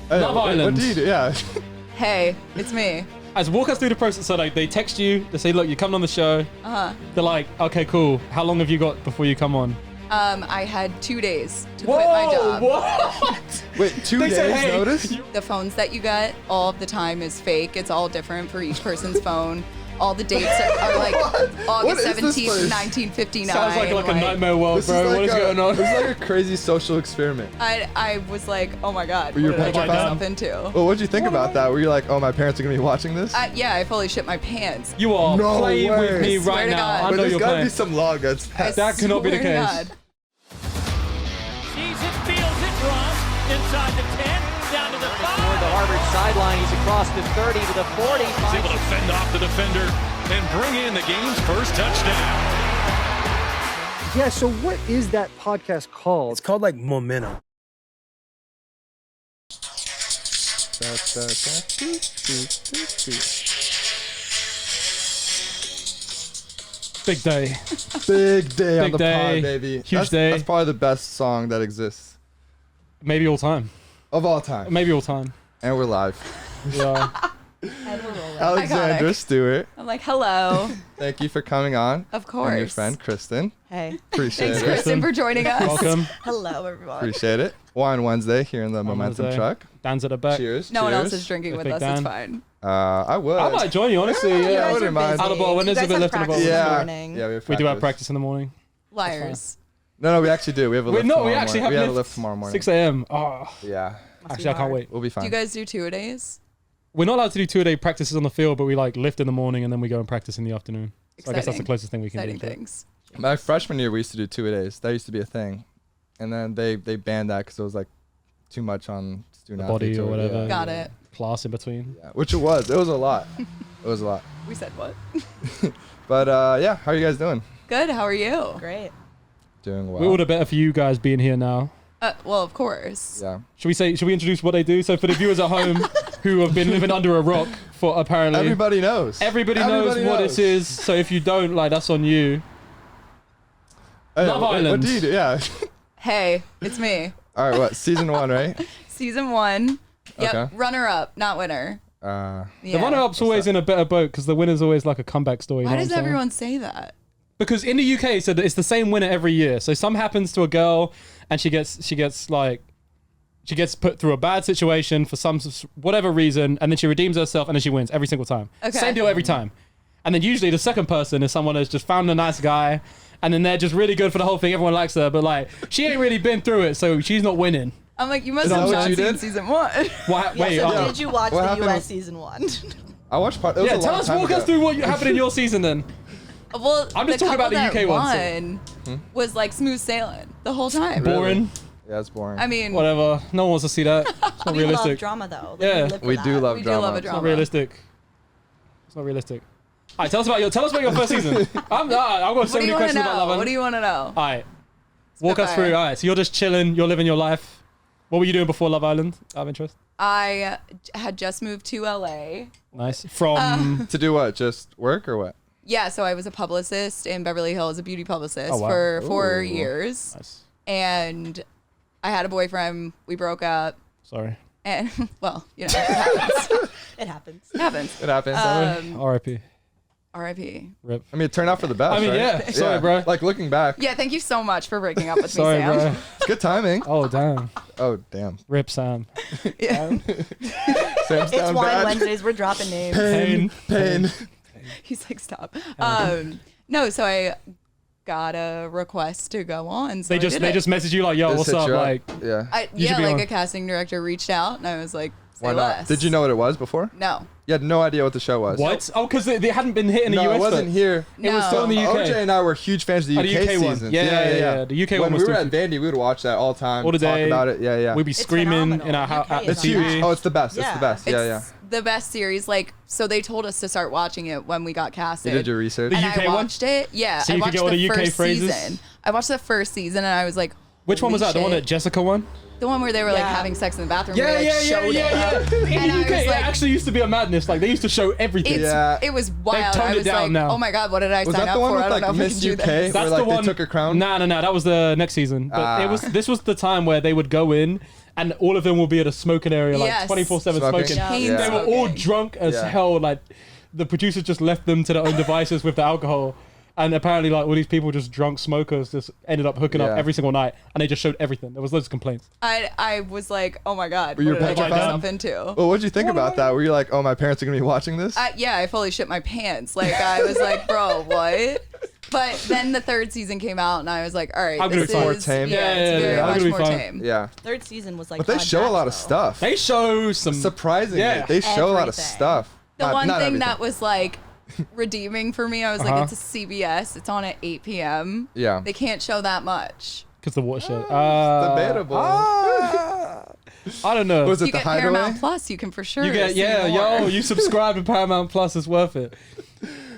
Love Island. What do you do? Yeah. Hey, it's me. As walk us through the process. So like they text you, they say, look, you're coming on the show. They're like, okay, cool. How long have you got before you come on? I had 2 days to quit my job. What? Wait, 2 days said, hey, notice? The phones that you get all of the time is fake. It's all different for each person's phone. All the dates are like August 17th, 1959. Sounds like a nightmare world, This bro. is like What is going on? This is like a crazy social experiment. I was like, oh my God, Were you what did I get petrified? myself into? Well, what'd you think about that? Were you like, oh, my parents are gonna be watching this? Yeah, I fully shit my pants. You are No playing way. with me I swear right to now. God. I but know there's you're gotta playing. be some law against that. That cannot be the Swear to case. God. Sees it, feels it, runs inside the 10, down to the 5. Toward the Harvard sideline, he's across the 30 to the 40. He's able to fend off the defender and bring in the game's first touchdown. Yeah, so what is that podcast called? It's called like Momentum. Big day. Big day on Big the day. pod, baby. Huge day. That's probably the best song that exists Maybe all time. of all time. Maybe all time. And we're live. Yeah. Alexandra Iconic. Stewart, I'm like, hello. thank you for coming on. Of course. And your friend Kristen. Hey. Appreciate Thanks, it. Kristen, for joining us. Welcome. Hello, everyone. Appreciate it. Wine Wednesday here in the Wine Momentum Wednesday. truck. Dan's at the back. Cheers. No one else cheers. is drinking With with Big us. Dan. It's fine. I would. I might join you, honestly. You Yeah. guys wouldn't are mind. busy. Out of ball, when You is it guys been have lifting the practice ball? in the Yeah. morning. Yeah, we have We do have practice. practice in the morning. Liars. No, we actually do. We have a lift No, tomorrow we actually morning. have We have a lifts lift tomorrow morning. 6 a.m. Oh, Yeah. actually, I can't wait. We'll be Do fine. you guys do 2-a-days? We're not allowed to do 2-a-day practices on the field, but we like lift in the morning and then we go and practice in the afternoon. So I guess that's the Exciting. closest thing we can Exciting do. to it. things. My freshman year, we used to do 2-a-days. That used to be a thing. And then they banned that because it was like too much on student The body athletes or whatever. Yeah, Got yeah. it. Class in between. Yeah, which it was. It was a lot. It was a lot. We said what? But yeah, how are you guys doing? Good. How are you? Great. Doing well. We're all the better for you guys being here now. Well, of course. Yeah. Should we introduce what they do? So for the viewers at home who have been living under a rock for apparently Everybody knows. everybody knows what this is. So if you don't, like, that's on you. Hey, Love what Island. do you do? Yeah. Hey, it's me. All right. What? Season 1, right? Season 1. Yep. Okay. Runner up, not winner. Uh, Yeah. The runner-up's always in a better boat because the winner's always like a comeback story. you Why know does what I'm saying? everyone say that? Because in the UK, so it's the same winner every year. So some happens to a girl, and she gets put through a bad situation for some whatever reason, and then she redeems herself, and then she wins every single time. Okay. Same deal every time. And then usually the second person is someone that's just found a nice guy, and then they're just really good for the whole thing. Everyone likes her, but like she ain't really been through it, so she's not winning. I'm like, you must Is that have what not you seen did? season 1. Why, Yeah, wait, so oh. did you watch What the happened US with- season 1? I watched part. It was Yeah, a tell long us, time walk ago. us through what happened in your season then. Well, I'm just the talking about the couple UK that one, won was like smooth sailing the whole time. Really? Boring, Yeah, it's boring. I mean, whatever. No one wants to see that. It's not We love realistic. drama, though. Yeah. live for we that. do love we do drama. love a It's not drama. realistic. It's not realistic. All right, tell us about your first season. I've got so What do many you want to questions about Love know? Island. What do you want to know? All right, walk us Spitfire. through. All right, so you're just chilling, you're living your life. What were you doing before Love Island? Out of interest. I had just moved to LA. Nice. From To do what? Just work or what? Yeah, so I was a publicist in Beverly Hills, a beauty publicist Oh, wow. for 4 Ooh. years. nice. And I had a boyfriend. We broke up. Sorry. And, well, you know, it happens. It happens. It happens. It happens. R.I.P. R.I.P. Rip. I mean, it turned out for the best. I mean, right? yeah. Sorry, bro. Like looking back, Yeah, thank you so much for breaking up with Sorry, me, Sam. bro. it's good timing. Oh damn. Oh damn. Rip Sam. Yeah. Sam's It's down Wine bad. Wednesdays. We're dropping names. Pain. Pain. He's like, stop. No, so I got a request to go on. So They just message you like, yo, Just what's hit up? you Like, yeah. You should be like on. a casting director reached out, and I was like, say Why not? less. Did you know what it was before? No. You had no idea what the show was. what? Oh, because they hadn't been hit in the No, US. it wasn't first. here. It was still in the No. UK. OJ and I were huge fans of the Oh, UK, the UK one. seasons. Yeah. The UK when one was we were still- at Vandy, we would watch that all the time. All the talk day. about it. Yeah, yeah. We'd be It's screaming phenomenal. in our house UK at the is it's huge. TV. Oh, it's the best. It's Yeah. the best. Yeah, yeah. It's the best series. Like, so they told us to start watching it when we got casted. You did your research. The and UK I one? watched it. Yeah, So I you could watched get all the the UK first phrases? season. I watched the first season, and I was like, Which one was that? holy The one shit. that Jessica won? The one where they were like Yeah. having sex in the bathroom. where they, like, showed it. In And the I UK, was it like- actually used to be a madness. Like they used to show everything. Yeah. It was wild. toned I it was down like, now. oh my god, what did I Was sign that up the one for? with I don't like know if I Miss can do UK? this. Where That's like the one. they took her crown? Nah. That was the next season. But Ah. this was the time where they would go in and all of them will be at a smoking area, like Yes. 24/7 Smoking. smoking. Chain They were all smoking. drunk as Yeah. hell. Like the producers just left them to their own devices with the alcohol. And apparently, like, all these people, just drunk smokers, just ended up hooking up Yeah. every single night, and they just showed everything. There was loads of complaints. I was like, oh my god, Were what you did I get petrified? myself into? Well, what did you think about that? Were you like, oh, my parents are gonna be watching this? Yeah, I fully shit my pants. Like I was like, bro, what? But then the third season came out, and I was like, all right, I'm gonna this be fine. More is tame. Yeah, Yeah, it's yeah, very yeah, I'm much gonna be more fine. tame. Yeah. Third season was like. But they Todd show a Jack, lot of though. stuff. They show some. Surprisingly, Yeah. they show a lot of Everything. stuff. The Not- one not thing everything. that was like redeeming for me, I was Uh-huh. like, it's a CBS. It's on at 8 p.m. Yeah. They can't show that much. Because the watershed. Debatable. I don't know. Was You it the get Hideaway? Paramount Plus, you can for sure. You get, see yeah, more. yo, you subscribe to Paramount Plus, it's worth it.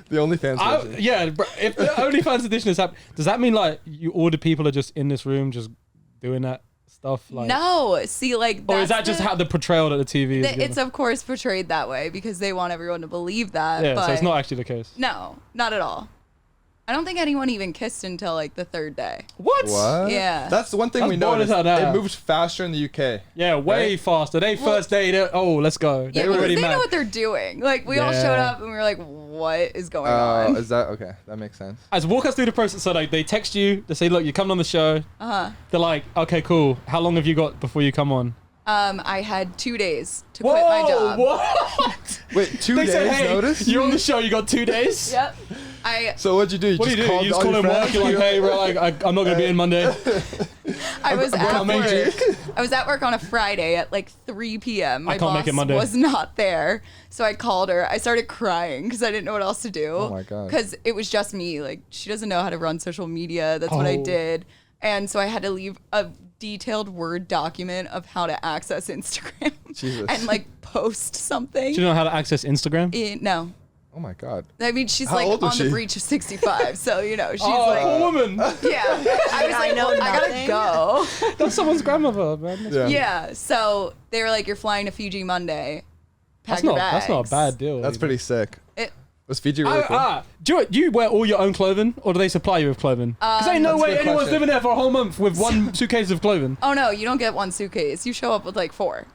The OnlyFans version. Yeah, bro, if the OnlyFans edition is happening, does that mean like all the people are just in this room just doing that stuff? Like, No, see, like, or is that's that just the- how the portrayal that the TV is It's giving? of course portrayed that way because they want everyone to believe that. Yeah, but so it's not actually the case. No, not at all. I don't think anyone even kissed until like the third day. What? What? Yeah. That's one thing That's we boring as noticed. hell now. It moves faster in the UK. Yeah, way Right? faster. They first day, oh, let's go. Yeah, They're because already they mad. know what they're doing. Like we all Yeah. showed up and we were like, "What is going Oh, on?" is that okay? That makes sense. As walk us through the process. So like they text you, they say, look, you're coming on the show. They're like, okay, cool. How long have you got before you come on? I had 2 days to quit my job. What? Wait, 2 They days said, hey, notice? you're on the show. You got 2 days. Yep. So what'd you do? What do you do? called You just all call your him work. friends? You're like, hey, bro, I'm not gonna be in Monday. I was I'm at gonna make work. I was at work on a Friday at like 3 p.m. My I can't boss make it Monday. was not there, so I called her. I started crying because I didn't know what else to do. Oh my God. Because it was just me. Like she doesn't know how to run social media. That's what I Oh. did, and so I had to leave a detailed Word document of how to access Instagram Jesus. and like post something. Do you know how to access Instagram? No. Oh my God. I mean, she's How like old on was the she? breach of 65, so you know she's Oh, like, poor woman. yeah. I was I like, know I gotta nothing. go. That's someone's grandmother, man. Yeah. Yeah, so they were like, "You're flying to Fiji Monday. Pack That's your not. That's not a bags." bad deal. That's pretty sick. It, Was Fiji really cool? Do you wear all your own clothing, or do they supply you with clothing? Because ain't no That's a way good anyone's question. living there for a whole month with one suitcase of clothing. oh no, you don't get one suitcase. You show up with like 4,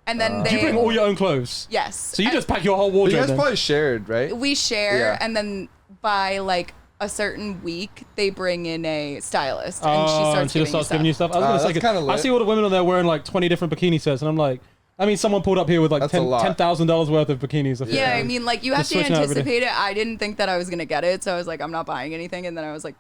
and then they. Do you bring all your own clothes? Yes. So you And just pack your whole But you wardrobe guys then? probably shared, right? we share, Yeah. and then by like a certain week, they bring in a stylist, and she Oh, starts, just giving you stuff. I was gonna say, that's 'cause kinda I lit. see all the women on there wearing like 20 different bikini sets, and I'm like, I mean, someone pulled up here with like That's a lot. $10,000 worth of bikinis. I feel Yeah, like. I mean, like you have Just to switching out every day. anticipate it. I didn't think that I was gonna get it, so I was like, I'm not buying anything, and then I was like,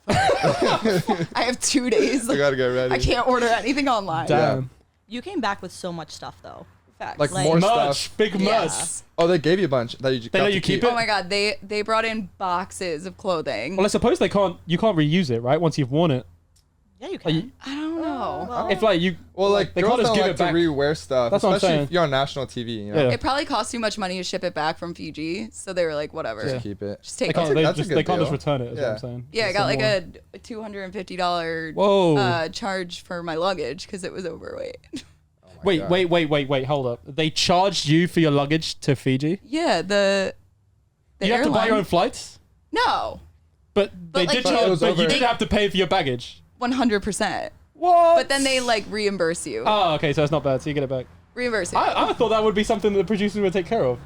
I have 2 days. I gotta get ready. I can't order anything online. Damn. You came back with so much stuff though. Facts. Like Like- more Merch, stuff. big merch. Yeah. Oh, they gave you a bunch that you They got let to you keep Oh it? my god, they brought in boxes of clothing. Well, I suppose you can't reuse it, right? Once you've worn it. Yeah, you Like, can. you- I don't know. Well, if like you, Well, like they girls can't just don't give like it to back. rewear stuff, That's what I'm especially saying. if you're on national TV. You know, Yeah. It probably costs too much money to ship it back from Fiji, so they were like, whatever, just keep it. just They take can't. it. They that's a just good they can't just deal. return it. Is what Yeah. I'm saying. Yeah, I Just got like more. a $250 Whoa. charge for my luggage because it was overweight. Wait, God. wait, hold up. They charged you for your luggage to Fiji? Yeah, the You have to buy your airline- own flights? No, But they like, did But it charge, was but you over- did have to pay for your baggage. 100%. What? But then they like reimburse you. Oh, okay, so it's not bad. So you get it back. Reimburse you. I thought that would be something that the producers would take care of.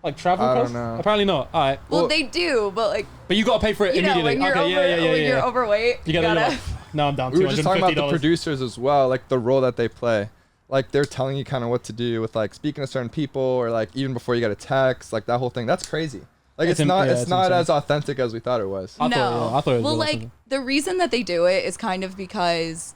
Like travel I don't costs? know. Apparently not. All right. well, well- they do, but like But you got to pay for it you know, immediately. when you're Okay, over, when yeah. you're overweight, You you gotta, gotta. like, no, I'm down We were just talking about the $250. producers as well, like the role that they play. Like they're telling you kind of what to do with like speaking to certain people, or like even before you get a text, like that whole thing. That's crazy. Like it's not it's not insane. as authentic as we thought it was. I No. thought it was well, real like authentic. the reason that they do it is kind of because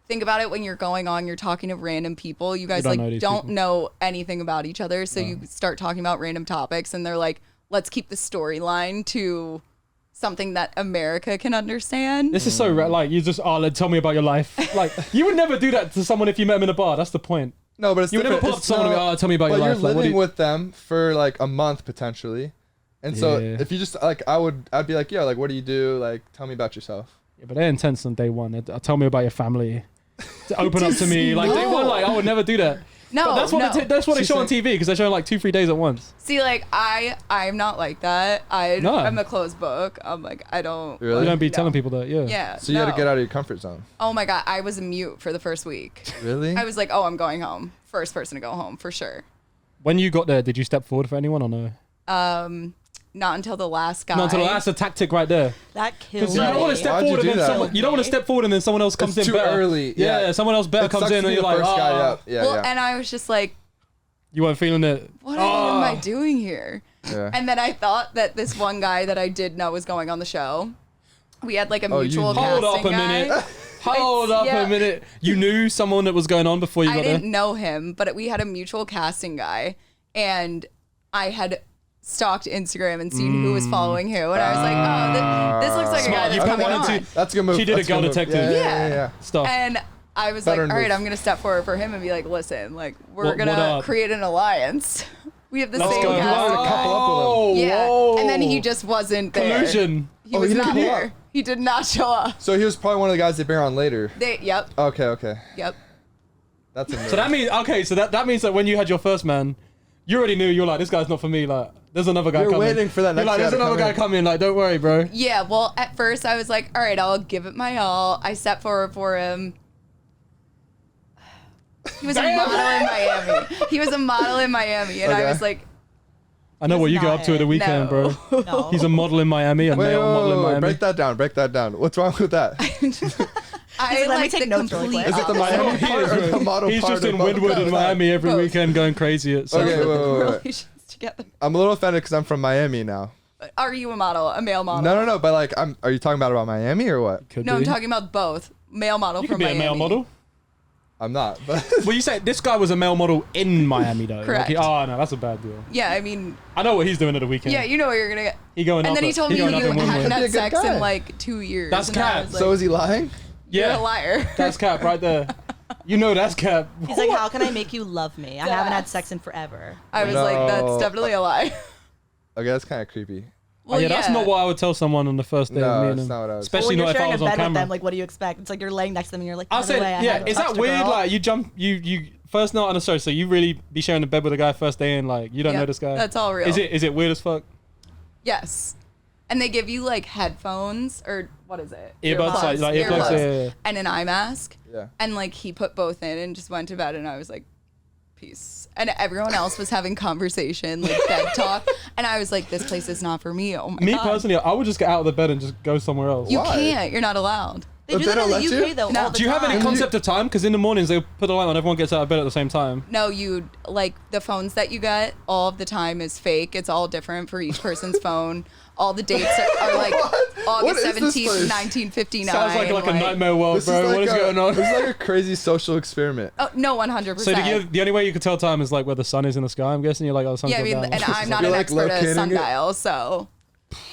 think about it when you're going on, you're talking to random people. You guys don't know like these don't people. know anything about each other, so you start talking about random topics, and they're like, let's keep the storyline to something that America can understand. This is so like you just like, tell me about your life. Like you would never do that to someone if you met them in a bar. That's the point. No, but it's You would never different. pull up It's to someone and not- be, oh, tell me about your but life. you're Like, what do living you- with them for like a month potentially, and so Yeah. if you just like I'd be like, yeah, like what do you do? Like tell me about yourself. Yeah, but they're intense on day one. Tell me about your family. To open up to me. Like day one, like I would never do that. No, But that's what they show on TV because they show like 2-3 days at once. See, like I'm not like that. I'm a closed book. I'm like I don't. Really? You don't be telling people that, yeah. Yeah. So you got to get out of your comfort zone. Oh my god, I was mute for the first week. Really? I was like, oh, I'm going home. First person to go home for sure. When you got there, did you step forward for anyone or no? Not until the last guy. Not until that's a tactic right there. That kills Because you me. don't want to step Why'd forward you and do then that? someone, you don't want to step forward and then someone else comes It's in too better. early. Yeah, someone else better It comes sucks in to and be you're the like, first guy up. Yeah, Well, yeah. and I was just like, You weren't feeling it. what am I doing here? Yeah. And then I thought that this one guy that I did know was going on the show. We had like a mutual Hold casting up a minute. guy. Hold up yeah. a minute. You knew someone that was going on before you I got there? didn't know him, but we had a mutual casting guy, and I had stalked Instagram and seen who was following who, and I was like, oh, this looks like a guy Smart. You that's put coming one and on. two. That's a good move. She did a That's girl good move. detective. Yeah. Stuff. And I was Better like, all right, move. I'm gonna step forward for him and be like, listen, like we're What gonna up? create an alliance. We have the Let's same go. You wanted to casting couple up guy. with him. Yeah, Whoa. and then he just wasn't there. Collusion. He Oh, was he didn't not pull up. here. He did not show up. So he was probably one of the guys they bring on later. Yep. Okay. Yep. That's a move. So that means, that means that when you had your first man, you already knew, you're like, this guy's not for me. Like, there's another guy You're coming. waiting for that You're next like, guy there's to another come guy in. coming. Like, don't worry, bro. Yeah. Well, at first I was like, all right, I'll give it my all. I stepped forward for him. He was a model in Miami. He was a model in Miami, and Okay. I was like, I know what you He's get not up to at the it. weekend, No. bro. No. He's a model in Miami, a Wait, male model in Miami. break that down. What's wrong with that? I Let me like take the notes really complete. quick. Is it the opposite. Miami He part is, or the bro. model He's part? just or in both? Woodwood in Miami every Both. weekend going crazy at Okay, Sunset. wait. Relations together. I'm a little offended because I'm from Miami now. Are you a model, a male model? No, but like, are you talking about Miami or what? Could No, be. I'm talking about both. Male model You from could be a Miami. male model. I'm not, but Well, you say this guy was a male model in Miami, though. Correct. Oh, no, that's a bad deal. Yeah, I mean, I know what he's doing at the weekend. yeah, you know what you're gonna get. He going And up then he at- told me you going up in hadn't Wynwood. Be a had good sex guy. in like 2 years. That's and I cap. was like, so is he lying? You're Yeah, a liar. that's cap right there. You know that's cap. He's like, how can I make you love me? I haven't had sex in forever. I was like, that's No. definitely a lie. Okay, that's kind of creepy. Well, yeah, that's not what I would tell someone on the first day No, of meeting it's them. not what I was- Especially when you're not if I sharing a was on bed with camera. them, like, what do you expect? It's like you're laying next to them and you're like, I by the said, way, I yeah, haven't is that touched a weird? girl. Like, you first night on the show, so you really be sharing the bed with a guy first day and, like, you don't Yep, know this guy? that's all real. Is it weird as fuck? Yes. And they give you like headphones or what is it? Earbuds, like earplugs, yeah. And an eye mask. Yeah. And like he put both in and just went to bed and I was like, peace. And everyone else was having conversation, like bed talk. And I was like, this place is not for me. Oh my Me God. personally, I would just get out of the bed and just go somewhere else. You Why? can't. You're not allowed. They But do they that don't in the let UK you? though. No. all the Do you have any time. concept of time? Because in the mornings they put a light on, everyone gets out of bed at the same time. No, you like the phones that you get all of the time is fake. It's all different for each person's phone. All the dates are like What August is this 17th, place? 1959. Sounds like a nightmare world, This bro. is like What is going on? This is like a crazy social experiment. Oh, no, 100%. So the only way you could tell time is like where the sun is in the sky. I'm guessing you're like, oh, the sun's yeah, I going mean, down. and I'm not You're, an like, expert at locating it? sundial, so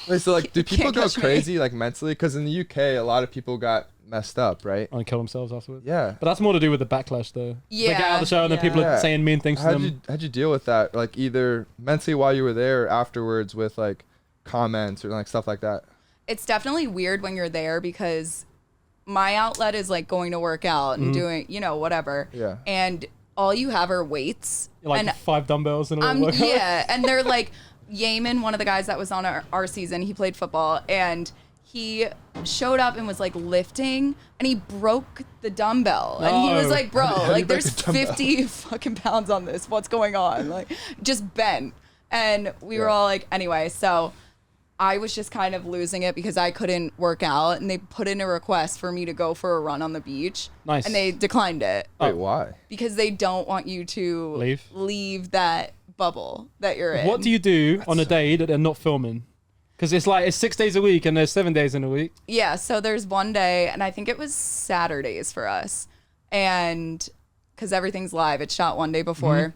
Wait, so like, do people Can't go catch me. crazy like mentally? Because in the UK, a lot of people got messed up, right? And kill themselves afterwards. Yeah. But that's more to do with the backlash, though. They get out Yeah, of the show and then yeah. people are Yeah. saying mean things to them. How'd you deal with that? Like either mentally while you were there, or afterwards with like comments or like stuff like that. it's definitely weird when you're there because my outlet is like going to work out and doing, whatever. Yeah. And all you have are weights. Like and 5 dumbbells and a little workout. yeah, and they're like Yeaman, one of the guys that was on our season, he played football and he showed up and was like lifting and he broke the dumbbell and he was No. like, bro, How do you like break there's the dumbbell? 50 fucking pounds on this. What's going on? Like just bent. And we were Yeah. all like, anyway, so I was just kind of losing it because I couldn't work out and they put in a request for me to go for a run on the beach. Nice. And they declined it Wait, why? because they don't want you to Leave? that bubble that you're in. What do you do on a day that they're not filming? Because it's 6 days a week and there's 7 days in a week. Yeah, so there's one day, and I think it was Saturdays for us, and because everything's live, it's shot one day before,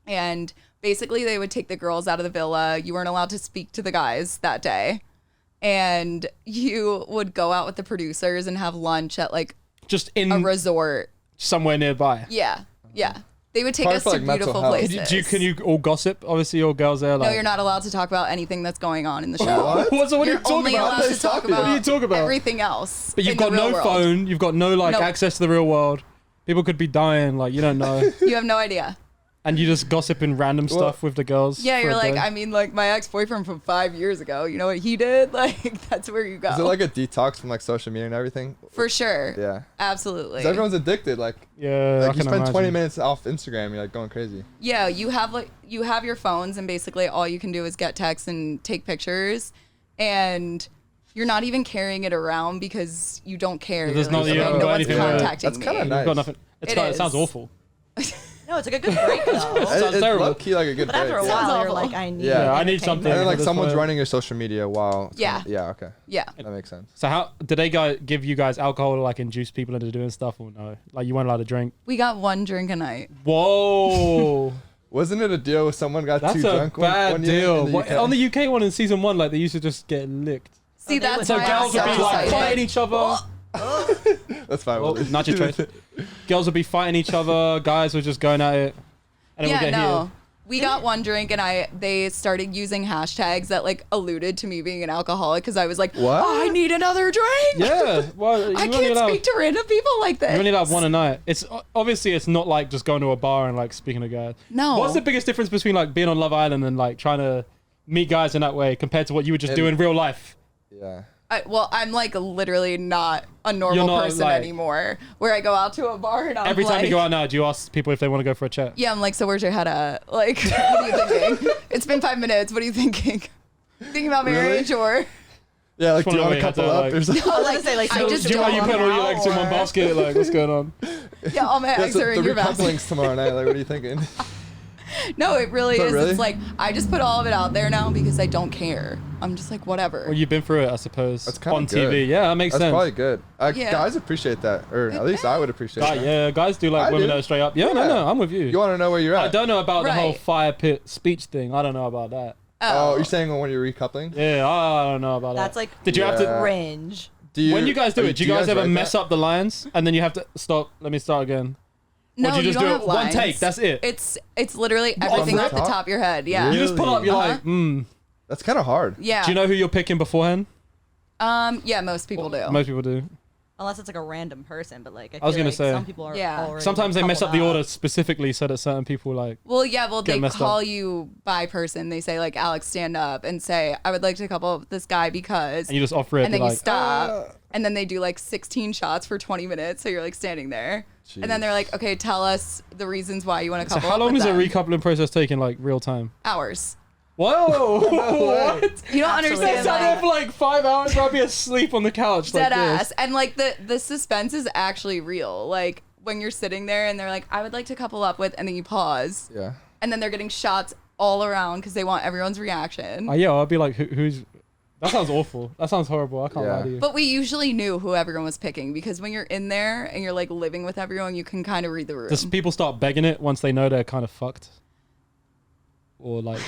and basically they would take the girls out of the villa. You weren't allowed to speak to the guys that day, and you would go out with the producers and have lunch at like Just in a resort. somewhere nearby. Yeah, yeah. They would take Probably us for, to like, mental beautiful health. places. Can you all gossip? Obviously, all girls there. Like, No, you're not allowed to talk about anything that's going on in the show. What are you You're talking only about? allowed to talk about What are you talking about? everything else. But you've in got the real no world. phone. You've got no like Nope. access to the real world. People could be dying, like, you don't know. You have no idea. And you just gossiping random stuff with the girls. Yeah, for you're a like, day. I mean, like my ex-boyfriend from 5 years ago, you know what he did? Like, that's where you go. Is it like a detox from like social media and everything? For sure. Yeah. Absolutely. 'Cause everyone's addicted. Like, Yeah, I you can spend 20 imagine. minutes off Instagram, you're like going crazy. Yeah, you have your phones, and basically all you can do is get texts and take pictures, and you're not even carrying it around because you don't care. There's You're not- like, you okay, haven't no got one's anything to- contacting That's me. kinda nice. You've got nothing. It sounds is. awful. No, it's like a good break though. Sounds It's terrible. low key like a good But after a break. Sounds while, you're awful. like, I need. Yeah, I need something. And then like That's someone's why- running your social media while. Yeah. Yeah. Okay. Yeah. That makes sense. So how did they give you guys alcohol to like induce people into doing stuff or no? Like you weren't allowed to drink. We got one drink a night. Whoa, Wasn't it a deal with someone got that's too a drunk bad one year deal. in the What- UK? on the UK one in season 1, like they used to just get licked. See, they that's would- So why girls I'm would so be like excited. fighting each other. That's fine. Oh, nacho trace. Girls would be fighting each other. Guys were just going at it. And it would Yeah, get no. heated. We got one drink, and they started using hashtags that like alluded to me being an alcoholic because I was like, What? I need another drink. Yeah, well, I can't speak to random people like this. You only allowed one a night. It's obviously it's not like just going to a bar and like speaking to guys. No. What's the biggest difference between like being on Love Island and like trying to meet guys in that way compared to what you would just do in real life? Yeah. Well, I'm like literally not a normal not, person like- anymore. Where I go out to a bar and I'm Every time like, you go out now, do you ask people if they want to go for a chat? yeah, I'm like, so where's your head at? Like, what are you thinking? It's been 5 minutes. What are you thinking? Thinking about marriage or? Yeah. Like, Just do you wanna want to wait, couple I up don't or like- something? I was gonna say like, I so just do Are you don't putting all your now, eggs in one or- basket? Like, what's going on? Yeah, all my Yeah, eggs so are in the your basket. recoupling's tomorrow night. Like, what are you thinking? No, it really But is. really? It's like I just put all of it out there now because I don't care. I'm just like whatever. Well, you've been through it, I suppose. That's kinda on good. TV. Yeah, that makes That's sense. probably good. Yeah. Guys appreciate that, or at least I would appreciate that. Yeah, guys do like I women do. that are straight up. Yeah, Yeah. no, I'm with you. You want to know where you're at? I don't know about the whole Right. fire pit speech thing. I don't know about that. Oh, you're saying when you're recoupling? Yeah, I don't know about That's that. like Did you have to? Yeah. cringe. When you guys do it, do you guys ever write mess that? up the lines and then you have to stop? Let me start again. No, Or do you just do don't it have one lines. take? That's it. It's literally everything the off the top? top of your head. Yeah. You just pull up. You're Uh-huh. like, hmm. That's kind of hard. Yeah. Do you know who you're picking beforehand? Yeah, most people do. Most people do. Unless it's like a random person, but like I was feel gonna like say. some people are Yeah. already Sometimes they mess up the coupled order specifically so that certain people like. Well, yeah, Get they messed call up. you by person. They say like, Alex, stand up and say, I would like to couple up with this guy because, And you just offer it. and then be you like, stop, and then they do like 16 shots for 20 minutes. So you're like standing there, and then they're like, okay, tell us the reasons why you want to So couple how up long with does a them. recoupling process take in like real time? Hours. Whoa! What? You don't Absolutely. understand Sat there like for like 5 hours, I'll be asleep on the couch. dead like ass, this. and like the suspense is actually real. Like when you're sitting there and they're like, I would like to couple up with, and then you pause, Yeah. and then they're getting shots all around because they want everyone's reaction. Yeah, I'll be like, who's? That sounds awful. That sounds horrible. I can't Yeah. lie to you. But we usually knew who everyone was picking because when you're in there and you're like living with everyone, you can kind of read the room. Does people start begging it once they know they're kind of fucked? Or like,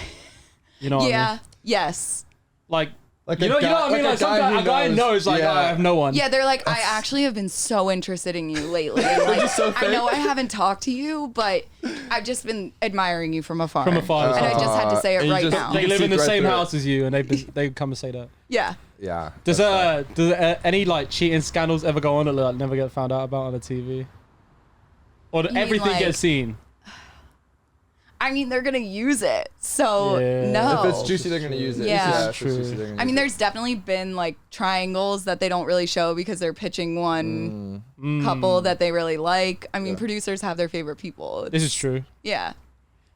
you know what I yeah. mean? Yes. Like, Like you know what I mean? Like some guy, a guy knows like, yeah. I have no one. Yeah, they're like, I actually have been so interested in you lately. Like, so I know I haven't talked to you, but I've just been admiring you from afar. From afar. And I just had to say it And you right just- now. They You live in the see right same through it. house as you, and they come and say that. Yeah. Yeah. Does that's any like cheating scandals ever go on that like, never get found out about on the TV? Or You mean, everything like- gets seen? I mean, they're going to use it. So, Yeah. no. If it's juicy, they're gonna use it. Yeah. If it's juicy, they're gonna I mean, use it. there's definitely been like triangles that they don't really show because they're pitching one couple that they really like. I mean, producers have their favorite people. This is true. Yeah.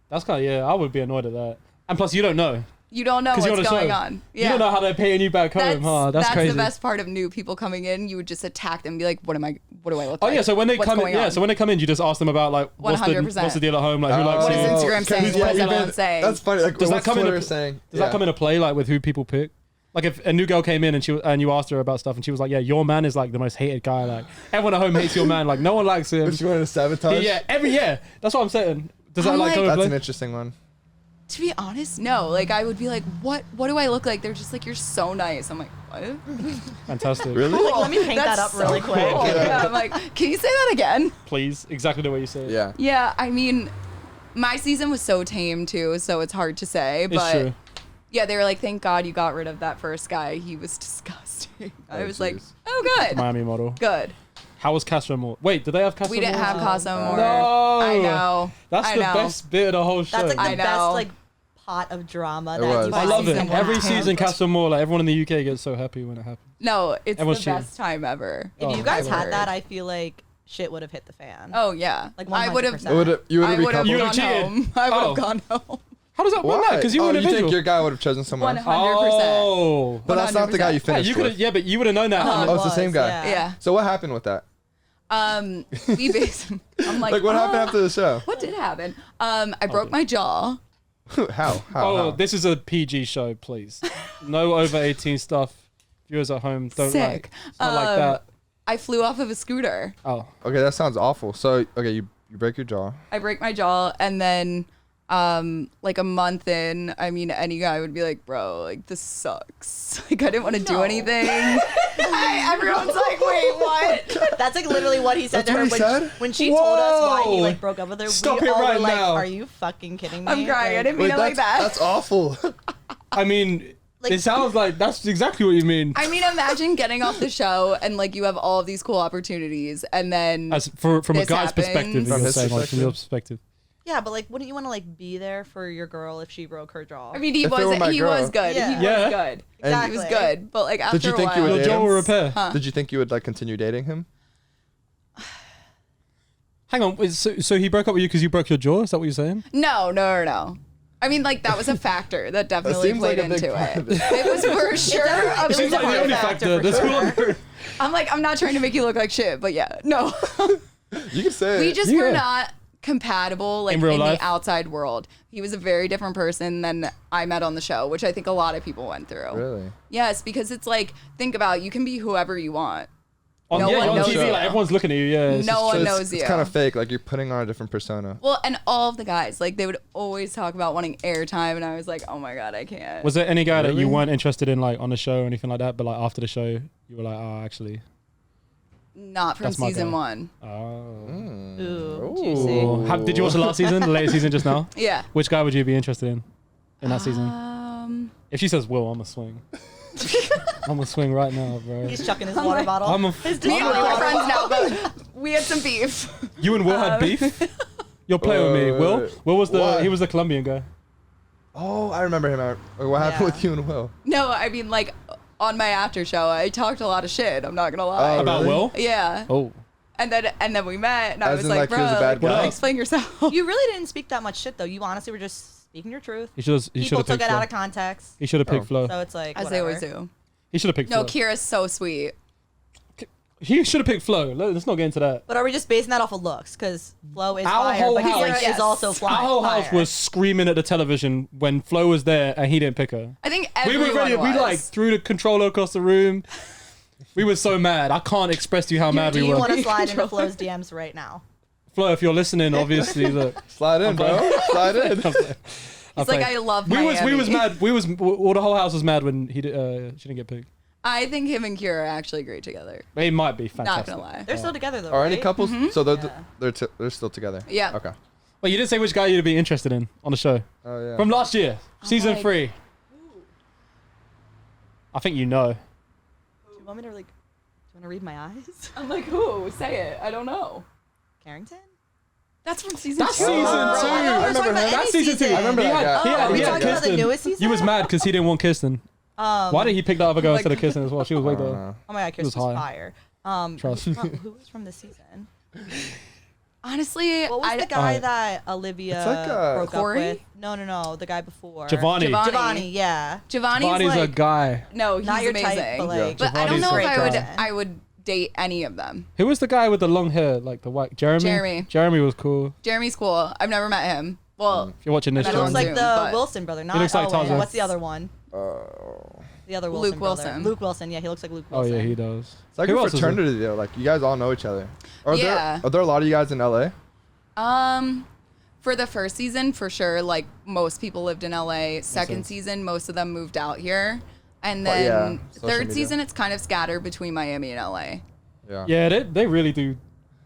That's kind of I would be annoyed at that. And plus, you don't know You don't know because what's you're on the going show. on. You Yeah. don't know how they're paying you back home, huh? That's crazy. the best part of new people coming in. You would just attack them and be like, what do I look Oh like? yeah, so when they What's come in, going yeah, on? so when they come in, you just ask them about like what's the 100%. deal at home, like who likes What you. is Instagram saying? Because, What is yeah, everyone even- saying? That's funny. Like, Does that what's come into Twitter saying? Does that come into play like with who people pick? Like if a new girl came in and you asked her about stuff and she was like, yeah, your man is like the most hated guy. Like everyone at home hates your man. Like no one likes him. If you wanted to sabotage? Yeah, that's what I'm saying. Does that I'm like like- come into That's an play? interesting one. To be honest, no. Like I would be like, what do I look like? They're just like, you're so nice. I'm like, what? Fantastic. Really? Like, let me paint that up That's really so quick. cool. Yeah, I'm like, can you say that again? Please, exactly the way you say it. Yeah. Yeah, I mean, my season was so tame too, so it's hard to say. It's But true. yeah, they were like, thank God you got rid of that first guy. He was disgusting. I Oh, was like, jeez. oh, good. Miami model. Good. How was Casa Amor? Wait, did they have Casa We didn't Amor? have Casa Amor. No. I know. That's the best bit of the whole show. That's like I the know. best like pot of drama It that was. you I guys love it. season Every one. season, Casa Amor, like everyone in the UK gets so happy when it happens. No, it's Everyone's the cheating. best time ever. If you guys Ever. had that, I feel like shit would have hit the fan. Oh yeah. Like I would have. 100%. You would I have would have become. You gone would've cheated. home. I would have Oh. gone home. How does that work? Why? Because you were Oh, an you individual. think your guy would have chosen someone else? 100%. Oh. But that's not the guy you 100%. Yeah, finished you could with. have. Yeah, but you would have known that. Oh, it's the same guy. Yeah. So what happened with that? We basically. I'm like. Like what happened "Oh, after the show? What did happen? I broke my jaw. How? Oh, this is a PG show, please. No over 18 stuff. Viewers at home don't Sick. like. It's not like that. I flew off of a scooter. Oh. Okay, that sounds awful. So okay, you break your jaw. I break my jaw, and then like a month in, I mean, any guy would be like, bro, like this sucks. Like I didn't want to do anything. Everyone's like, wait, what? That's like literally what he said That's to her what he said? when she told us why he Whoa. like broke up with her. Stop we it all right were like, now. Are you fucking kidding me? I'm crying. I Like, didn't mean it like that. That's awful. I mean, Like- it sounds like that's exactly what you mean. I mean, imagine getting off the show and like you have all of these cool opportunities, and then As from a this guy's happens. perspective, From you're his saying, like, from your perspective. Yeah, but like, wouldn't you want to like be there for your girl if she broke her jaw? I mean, he If it were my was girl. good. Yeah. He Yeah. was good. Exactly. He was good. But like after Did you a think you while, would Your date jaw him? will repair. Did you think you would like continue dating him? Hang on, wait, so he broke up with you because you broke your jaw? Is that what you're saying? No. I mean, like that was a factor that definitely seems like played a big into part it. of it. It was for sure a It big was Seems like part the of only it. factor. That's sure. all I'm hearing. I'm like, I'm not trying to make you look like shit, but yeah, no. You can say We it. just were not compatible like In in, real life? the outside world. He was a very different person than I met on the show, which I think a lot of people went through. Really? Yes, because it's like, think about it, you can be whoever you want. On, No yeah, one on knows TV, you. like, everyone's looking at you. Yeah. it's No just- one So knows you. It's kind of fake. Like you're putting on a different persona. Well, and all of the guys, like they would always talk about wanting airtime, and I was like, oh my god, I can't. Was there any guy that you Really? weren't interested in, like on the show or anything like that, but like after the show, you were like, oh, actually, Not from That's my season guy. one. oh. Ooh, juicy. Did you watch the last season, the latest season just now? Yeah. Which guy would you be interested in that season? If she says Will, I'm a swing. I'm a swing right now, bro. He's chucking his water bottle. I'm a. Me and Will are friends now, but we had some beef. You and Will had beef. You're playing with me, Will. wait. Will was Why? he was the Colombian guy. Oh, I remember him. What happened Yeah. with you and Will? No, I mean like on my after show, I talked a lot of shit. I'm not gonna lie. Oh, About really? Will. Yeah. Oh. And then we met, and I As was in, like, like, he bro, was a bad like, guy? explain yourself. You really didn't speak that much shit though. You honestly were just speaking your truth. He should People have took picked it out Flo. of context. He should have picked Oh. Flo. So it's like As they always whatever. do. He should have picked No, Flo. Kira's so sweet. He should have picked Flo. Let's not get into that. But are we just basing that off of looks? Because Flo is Our fire, whole but house- Kira Yes. is also fly. Our whole house fire. was screaming at the television when Flo was there and he didn't pick her. I think We everyone were ready. was. We like threw the controller across the room. We were so mad. I can't express to you how mad Do we you were. want to slide into Flo's DMs right now? Flo, if you're listening, obviously, look. Slide in, bro. Slide in. He's like, I love we Miami. was mad. Well, the whole house was mad when she didn't get picked. I think him and Kira are actually great together. It might be Not fantastic. gonna lie. They're still together though. Are any right? couples? So they're still together. Yeah. Okay. But you didn't say which guy you'd be interested in on the show Oh yeah. from last year, season like- 3. I think you know. Do you want me to like? Do you want to read my eyes? I'm like, who? Say it. I don't know. Carrington? That's from season That's 2. season 2. I was talking about That's any season 2. season. I remember he that had, guy. He had, Are we he had talking about the Kristen. newest season? You was mad because he didn't want Kristen. Why did he pick that other girl like- instead of Kristen as well? She was way better. know. Oh my God, was Kirsten's high. fire. Trust. Who was from this season? Honestly, What was I, the guy that Olivia It's like, broke Corey? up with? No, the guy before. Giovanni. Giovanni. yeah. Giovanni's Giovanni's like, a guy. no, he's Not your amazing. type, but Yeah. like. But I don't Giovanni's know a if great I guy. would date any of them. Who was the guy with the long hair, like the white? Jeremy? Jeremy was cool. Jeremy's cool. I've never met him. Well, If you're watching this, I He don't looks Jeremy. like Zoom, the but- Wilson brother, not looks like Owen. Tarzan. What's the other one? Oh. The other Wilson Luke brother. Wilson. Luke Wilson. Yeah, he looks like Luke Oh Wilson. yeah, he does. It's like Who a else was there? fraternity though. Like you guys all know each other. Yeah. Are there a lot of you guys in LA? for the first season, for sure, like most people lived in LA. Second season, most of them moved out here. And Well, yeah, then social third media. season, it's kind of scattered between Miami and LA. Yeah. Yeah, they really do.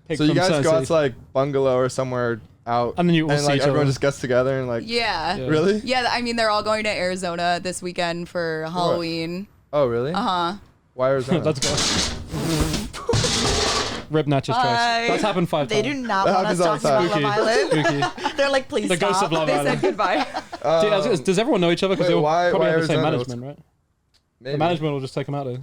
Pick So you from guys certain go out cities. to like bungalow or somewhere out, And then you all see like each everyone other. just gets together and like. Yeah. Yeah. Really? Yeah, I mean, they're all going to Arizona this weekend for Halloween. Oh really? Uh huh. Why Arizona? Let's go. Rip Natchez choice. That's happened 5 They times. do not That want us happens all talking the about time. Love Island. Spooky. They're like, please The stop. ghost of Love They Island. said goodbye. Does everyone know each other? Because Wait, they all why probably have the same Arizona? management, right? Maybe. The management will just take them out there.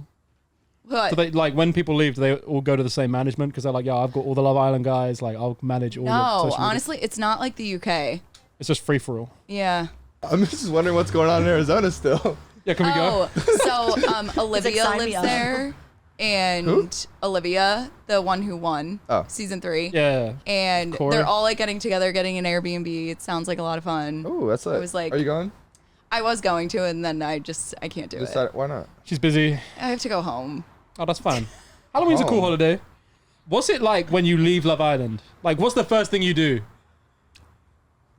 What? So they like when people leave, do they all go to the same management? Because they're like, yeah, I've got all the Love Island guys. Like, I'll manage all. your No, social media. honestly, it's not like the UK. It's just free for all. Yeah. I'm just wondering what's going on in Arizona still. Yeah, can we go? So Olivia sign me lives up. there, and Who? Olivia, the one who won season 3. Yeah. And Corey. they're all like getting together, getting an Airbnb. It sounds like a lot of fun. Ooh, that's it. was like- Are you going? I was going to, and then I can't do it. Decided, why not? She's busy. I have to go home. Oh, that's fine. Halloween's a cool Oh. holiday. What's it like when you leave Love Island? Like, what's the first thing you do?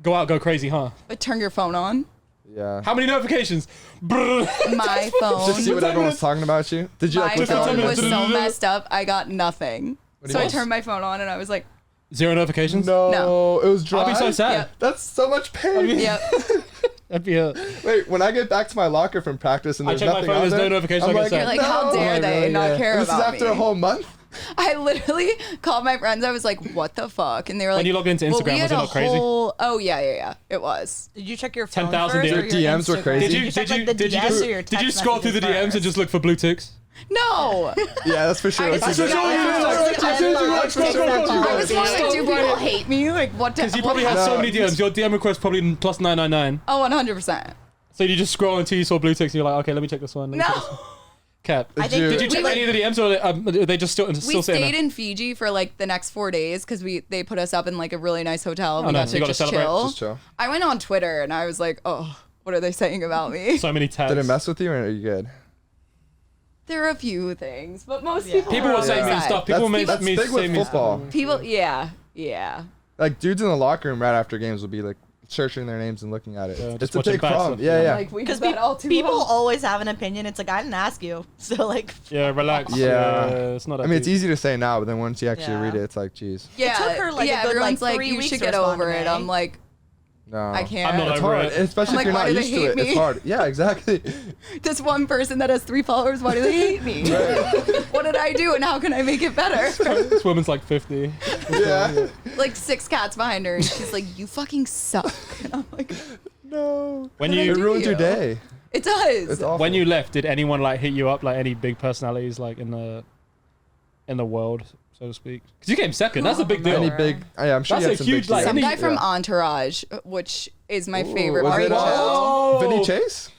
Go out, go crazy, huh? But turn your phone on. Yeah. How many notifications? Brrr. My Just see phone. what everyone's talking about you. Did you like My look at all phone your was messages? so messed up. I got nothing. What do So you I mean? turned my phone on, and I was like, 0 notifications? No, it was dry. I'd be so sad. Yep. That's so much pain. "Yep." That'd be a... Wait, when I get back to my locker from practice and I there's check my nothing phone, on there's no there, notification, I'm I get like, sad. You're like, how dare they not care and this about is after me? a whole month? I literally called my friends. I was like, "What the fuck?" And they were like, When you logged into well, Instagram, we was had it a not crazy? Oh yeah. It was. Did you check your phone 10,000 first? or Your your DMs were Instagram? crazy. Did you check, like, the DS or your did you text scroll through the messages DMs and first? just look for blue ticks? No. Yeah, that's for sure. I what just you did. know I I was more like, do people hate me? Like, what? Because you probably had No. so many DMs. Your DM request probably plus 999. Oh, 100%. So you just scroll until you saw blue ticks and you're like, okay, let me check this one. let me check this one. No. Cap. I think- Did you check We, any of the DMs or are they just still We sitting stayed there? in Fiji for like the next 4 days because they put us up in like a really nice hotel. We nice. got You to gotta just celebrate. chill. Just chill. I went on Twitter and I was like, oh, what are they saying about me? So many tags. Did it mess with you or are you good? There are a few things, but most people People are will on say their mean side. stuff. People may That's me big say with mean football. stuff. People, yeah. Like dudes in the locker room right after games will be like searching their names and looking at it. Yeah, It's just a watching big bad problem. stuff. Yeah, yeah. Like we Because do that all too people well. always have an opinion. It's like, I didn't ask you. So, like, Yeah, relax. Yeah. It's not that I mean, it's deep. easy to say now, but then once you actually Yeah. read it, it's like, geez. Yeah, took her, like, a yeah, good, everyone's like, like, 3 you weeks should to get respond over to it. me. I'm like, No. I can't. I'm not It's over hard, it. especially I'm if you're like, not why do they used to hate it. me? It's hard. Yeah, exactly. This one person that has 3 followers, why do they hate me? What did I do and how can I make it better? This woman's like 50. Yeah. Like 6 cats behind her and she's like, you fucking suck. And I'm like, No. When What did I you It do? ruins your you? day. it does. It's awful. when you left, did anyone like hit you up, like any big personalities, like in the world, so to speak? Because you came second. That's a big deal. Any big? Yeah, I'm sure That's you a had some huge, big like, deals. Some any- guy from Yeah. Entourage, which is my Ooh, favorite was part it, of the show. Oh! Vinny Chase?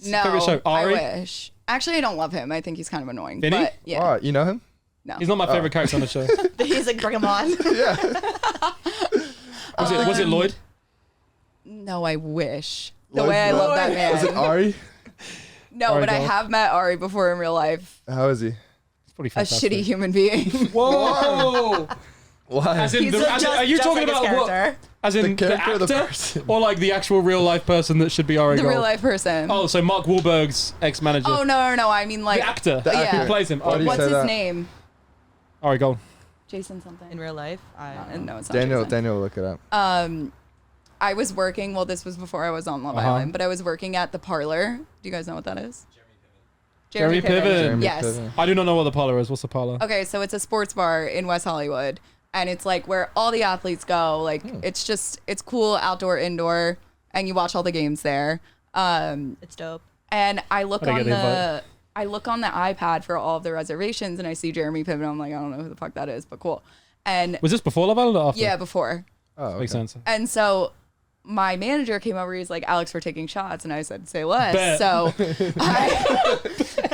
No, favorite show, I Ari? wish. Actually, I don't love him. I think he's kind of annoying. Vinny? But yeah, Oh, you know him? no. He's not my favorite character on the show. he's like, bring him on. Yeah. Was it Lloyd? No, I wish. The Lloyd way I love that Lloyd? man. Was it Ari? No, Ari but I Gold? have met Ari before in real life. How is he? It's pretty A fantastic. shitty human being. Whoa! Why? As in, He's as in- are you just talking like his about what? character. As in The character or the actor, person? or like the actual real life person that should be Ari The Gold? real life person. Oh, so Mark Wahlberg's ex-manager. Oh, no. I mean, like, The actor. The Yeah. actor. Who plays him? Why do you what's say his that? name? Ari Gold. Jason something. In real life, No, it's not Daniel, Jason. Daniel, look it up. I was working, well, this was before I was on Love Uh-huh. Island, but I was working at the Parlor. Do you guys know what that is? Jeremy Piven. Jeremy Yes. Piven. I do not know what the parlor is. What's the parlor? Okay, so it's a sports bar in West Hollywood, and it's like where all the athletes go. Like, it's cool, outdoor, indoor, and you watch all the games there. it's dope. And I look I didn't on get the the invite. I look on the iPad for all of the reservations, and I see Jeremy Piven. I'm like, I don't know who the fuck that is, but cool. And Was this before Love Island or after? yeah, before. Oh, okay. Makes sense. And so my manager came over. He's like, Alex, we're taking shots. And I said, say less. Bet. So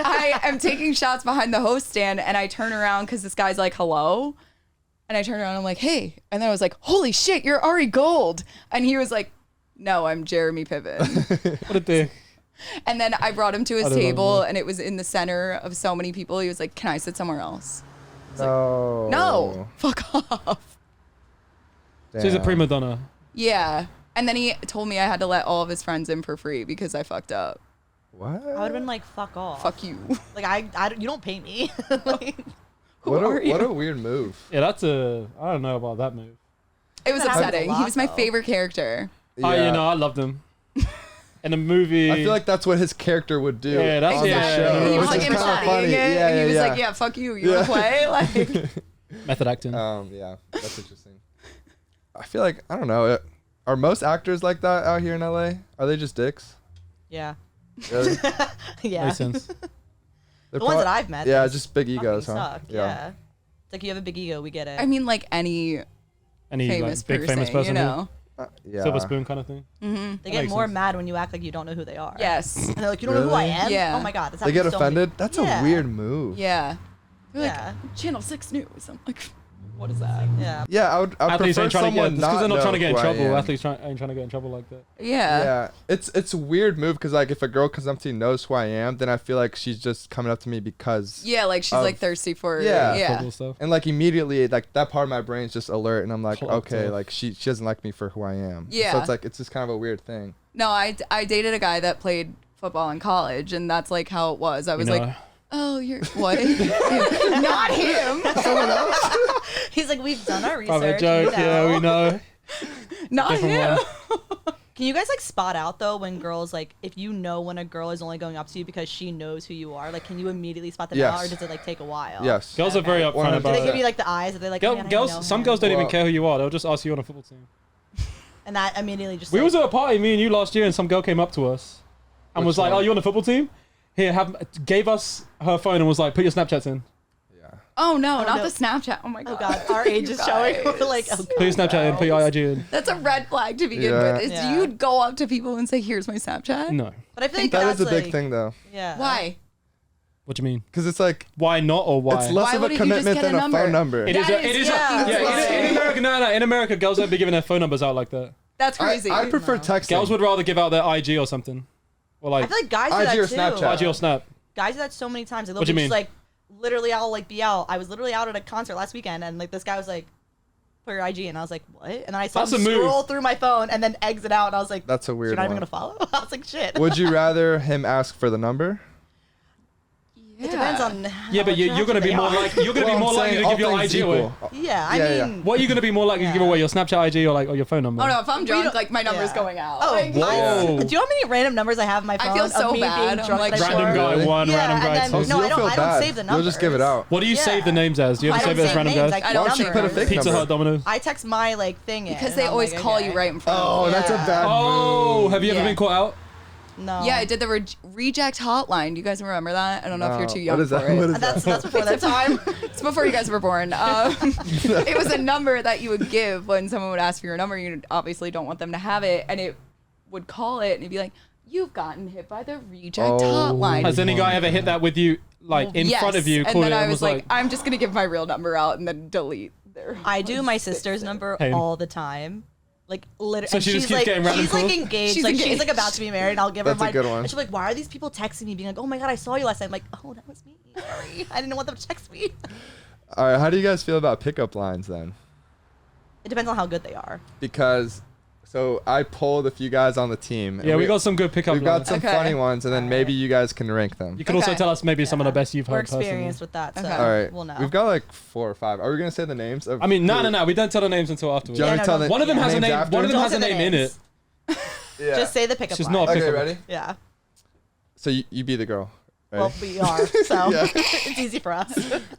I am taking shots behind the host stand. And I turn around because this guy's like, hello. And I turn around. I'm like, hey. And then I was like, holy shit, you're Ari Gold. And he was like, no, I'm Jeremy Piven. What a dick. And then I brought him to his don't know, table. man. And it was in the center of so many people. He was like, can I sit somewhere else? No. No, fuck off. So he's a Damn. prima donna. Yeah. And then he told me I had to let all of his friends in for free because I fucked up. What? I would have been like, fuck off. Fuck you. Like, you don't pay me. Like, What are you? a weird move. Yeah, I don't know about that move. It was That happens a upsetting. lot, He was my though. favorite character. Oh, you know, I loved him. In the movie. I feel like that's what his character would do. Yeah, that's on the Exactly. show, He was which like is kinda embodying funny. it. Yeah, and he was yeah. like, yeah, fuck you. You Yeah. want to play? Like, Method acting. Yeah, that's interesting. I feel like, I don't know. Are most actors like that out here in LA? Are they just dicks? Yeah. Really? Yeah. Makes sense. They're The ones that I've met. Yeah, they just big egos, huh? suck. Yeah. It's like you have a big ego. We get it. I mean, like any famous like, big person, famous person, you know. Yeah. silver spoon kind of thing. Mm-hmm. they get makes more sense. mad when you act like you don't know who they are. Yes. And they're like, you don't know who I Really? am? Yeah. Oh my God. That's They get happened to so many- offended? That's Yeah. a weird move. Yeah. They're like, Yeah. Channel 6 News. I'm like, what is that? Yeah. Yeah, I'd Athletes prefer ain't trying to someone get not because they're not know trying to get in who I trouble. am. Athletes ain't trying to get in trouble like that. Yeah. Yeah, it's a weird move because like if a girl comes up to you and knows who I am, then I feel like she's just coming up to me because Yeah, like she's of- like thirsty for Yeah. Football stuff. and like immediately like that part of my brain's just alert and I'm like Clocked okay off. like she doesn't like me for who I am. So Yeah. it's like it's just kind of a weird thing. No, I dated a guy that played football in college, and that's like how it was. I was You know, like, oh, you're what? Not him. He's like, we've done our private research. joke. you Yeah, know. we know. Not Different him. one. Can you guys like spot out though when girls like if you know when a girl is only going up to you because she knows who you are? Like, can you immediately spot them Yes. out, or does it like take a while? Yes. Girls are very upfront Do Do about they give it. you like the eyes? Are they like, "Man, I know Girls, some him." girls don't even Well- care who you are. They'll just ask you on a football team. And that immediately just. We like, was at a party, me and you last year, and some girl came up to us and Which was like, one? "Oh, you on the football team? Here, gave us her phone and was like, put your Snapchats in. Yeah. Oh no, not no. the Snapchat. Oh my god. Oh God, our age is showing. We're like, oh God. Put your Snapchat in. Put your IG in." That's a red flag to begin Yeah. with. Is Yeah. you'd go up to people and say, "Here's my Snapchat." No. But I feel like That that's is a big like, thing though, Yeah. Why? What do you mean? because it's like Why not or why? it's less Why of a wouldn't you just commitment get a than a number? phone number. It is. That It is is. yeah. In America, no. In America, girls don't be giving their phone numbers out like that. That's crazy. I prefer texting. Girls would rather give out their IG or something, or I like feel like guys do IG that or too. Snapchat. IG or Snap. Guys do that so many times. Like, they'll What do you be mean? just like, literally, I'll like be out. I was literally out at a concert last weekend, and like this guy was like, "Put your IG," and I was like, "What?" And then I saw That's him a move. scroll through my phone and then exit out, and I was like, That's a weird "You're not even one. gonna follow?" I was like, "Shit." Would you rather him ask for the number? It depends on. How Yeah, but you're gonna be more like you're gonna be more likely to give your IG away. Yeah, I Yeah, yeah. mean. What are you gonna be more likely to give Yeah. away, your Snapchat IG or your phone number? Oh no, if I'm drunk, don't- like my number's yeah. going out. Oh, Like, Whoa. do you know how many random numbers I have on my phone? I feel of so me being bad. I'm drunk like, that I Random sure- guy Really? one, Yeah, random and guy then- two. no, You'll I don't- feel I don't bad. save the You'll just give it numbers. out. What do you Yeah. save the names as? Do you I ever save don't it as save random names. guys? I Why don't don't you number. put a fake Pizza number? Hut, Domino's. I text my like thing in. because and they I'm always like, call okay. you right in front. Oh, of that's a Yeah. bad Oh, move. have you ever Yeah. been caught out? No. Yeah, I did the reject hotline. Do you guys remember that? I don't know if you're too young What is for that? it. What is That's that? before that time. It's before you guys were born. It was a number that you would give when someone would ask for your number. You obviously don't want them to have it, and it would call it, and it'd be like, "You've gotten hit by the reject hotline." Has any guy ever hit that with you, like in Yes. front of you? And called then it I and was like, "I'm just gonna give my real number out and then delete their." I do my sister's number Pain. all the time. Like literally, So she just keeps like, getting random she's like calls? engaged, She's like she's engaged. like about to be married. And I'll give her That's a my. good one. And she's like, "Why are these people texting me, being like, oh my god, I saw you last night." I'm like, "Oh, that was me. Sorry, I didn't want them to text me." All right, how do you guys feel about pickup lines then? It depends on how good they are. Because, so I polled a few guys on the team. and yeah, we got some good pickup We've got lines. some Okay. funny ones, and then maybe you guys can rank them. You can also Okay. tell us maybe some of the best you've We're heard personally. experienced with that, so Okay. All right, we'll know. we've got like 4 or 5. Are we gonna say the names? Of I mean, who- no. We don't tell the names until afterwards. Do you want Yeah, me to no, tell no. the One of them has a names name. after? One of them Don't has a say the name in it. names. Yeah. Just say the pickup It's just line. not Okay, pickup. ready? Yeah. So you be the girl. Ready? Well, we are, so Yeah. it's easy for us.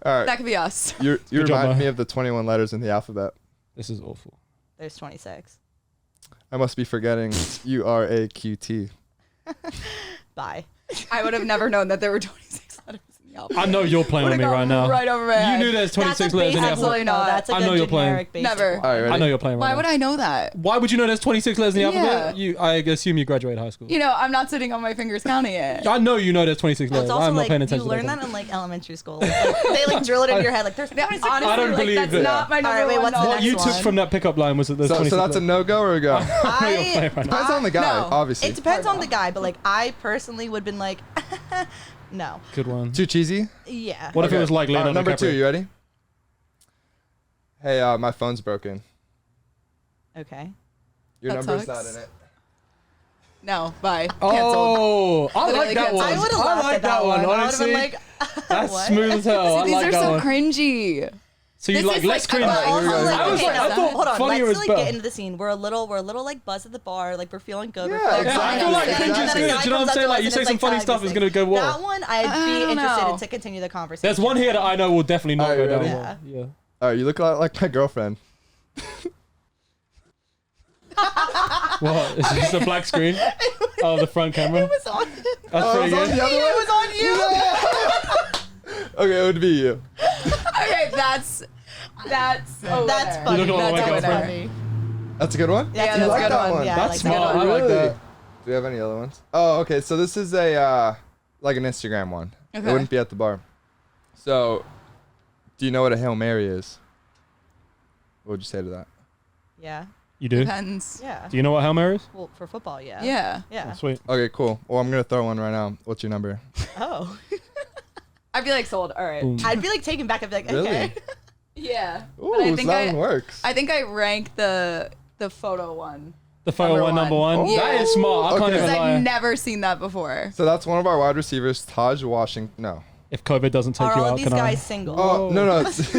All right. That could be us. You Good job, remind Mo. me of the 21 letters in the alphabet. This is awful. There's 26. I must be forgetting URAQT. Bye. I would have never known that there were 26 letters in the alphabet. I know you're playing with Would've me gone right now. Right over my head. You knew there's 26 That's a letters in the basic alphabet. Absolutely one, though. not. That's a I good know you're playing. generic basic Never. one. All right, ready? I know you're playing right Why now. would I know that? Why would you know there's 26 letters in the alphabet? Yeah. I assume you graduated high school. You know, I'm not sitting on my fingers counting it. I know you know there's 26 Well, letters. it's also I'm not like paying you attention. learn to that in like elementary school. Like, they like drill it into your head. Like there's 26 Honestly, I don't like, believe that's it. not my number All right, wait, one what's the knowledge. What you next took one. from that pickup line was that there's So 26 that's a letters. no-go or a go? I know you're playing right now. Depends on the guy, No. obviously. It depends on the guy, but like I personally would have been like, no. Good one. Too cheesy? Yeah. What if it Okay. was like All right, Leonardo number 2, DiCaprio? you ready? Hey, my phone's broken. Okay. Your That number's sucks. not in it. No, bye. Canceled. Oh, I Literally like that canceled. one. I would have I laughed like at that one. I would have Honestly, been like, that's what? smooth as hell. I These like are that so one. cringy. So you This like is less like- cringe. but Also, Here we like, go. I was okay, like, I no, thought hold on. funnier Let's was like better. get into the scene. We're a little like buzzed at the bar. Like we're feeling good. Yeah, we're feeling exactly. fine. I feel like And cringe then is a good. guy Do you know what I'm comes up saying? to Like, us you and say is, some funny "Tag stuff, this it's thing." gonna go well. That one, I'd I be don't interested know. in to continue the conversation. There's one here that I know will definitely not Alright, go down ready? well. Yeah. All right, you look a lot like my girlfriend. What? Is this a black screen? Oh, the front camera. It was on. That's pretty good. It was on you. Okay, it would be you. Okay, that's That's funny. funny. look like my That's girlfriend. funny. That's a good one? Yeah, Yeah, you that's like a good that one. one. Yeah, That's I like smart. that I like that. Do you have any other ones? Oh, okay. So this is a like an Instagram one. It Okay. wouldn't be at the bar. So, do you know what a Hail Mary is? What would you say to that? Yeah. You do? depends. Yeah. Do you know what Hail Mary is? Well, for football, yeah. Yeah. Yeah. Oh, sweet. Okay, cool. Well, I'm gonna throw one right now. What's your number? Oh. I'd be like sold. All right. Boom. I'd be like taken back. I'd be like, Really? okay. Yeah. Ooh, But I so think that one works. I think I rank the photo one. The photo one, number one. Oh. That is smart. I can't Okay. even Because lie. I've never seen that before. So that's one of our wide receivers, Taj Washington. No. If COVID doesn't take Are you all out, of these can I? guys single? Oh no. It's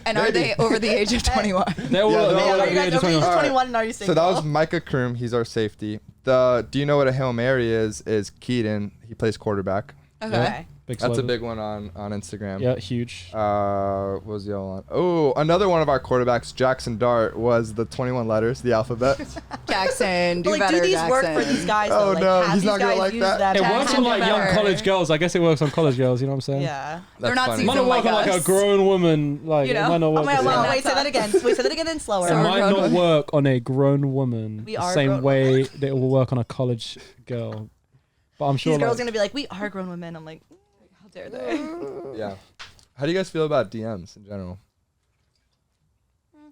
And are they over the age of 21? They're all Yeah, they're they're all all Are over you the guys age of over the age 21. of Alright. 21 and are you so single? that was Micah Kroom. He's our safety. Do you know what a Hail Mary is? Is Keaton. He plays quarterback. Okay. Okay. Big That's a slogan. big one on Instagram. Yeah, huge. What was the other one? Oh, another one of our quarterbacks, Jackson Dart, was the 21 letters, the alphabet. Jackson, do But like, better, do these Jackson. work for these guys? Oh, though? Like, no, have he's these not gonna guys like used that. It Jackson works on like young better. college girls. I guess it works on college girls. You know what I'm saying? Yeah. They're not funny. It might seasoned not work like on like a us. grown woman. Like You know? it might not Oh work. my God, the same. wait, say that again. Wait, say that again and slower. It Sorry. might grown not woman. work on a grown woman We the are same grown way that it will work on a college girl. But I'm sure These girls like, are gonna be like, we are grown women. I'm like, how dare they? Yeah. How do you guys feel about DMs in general?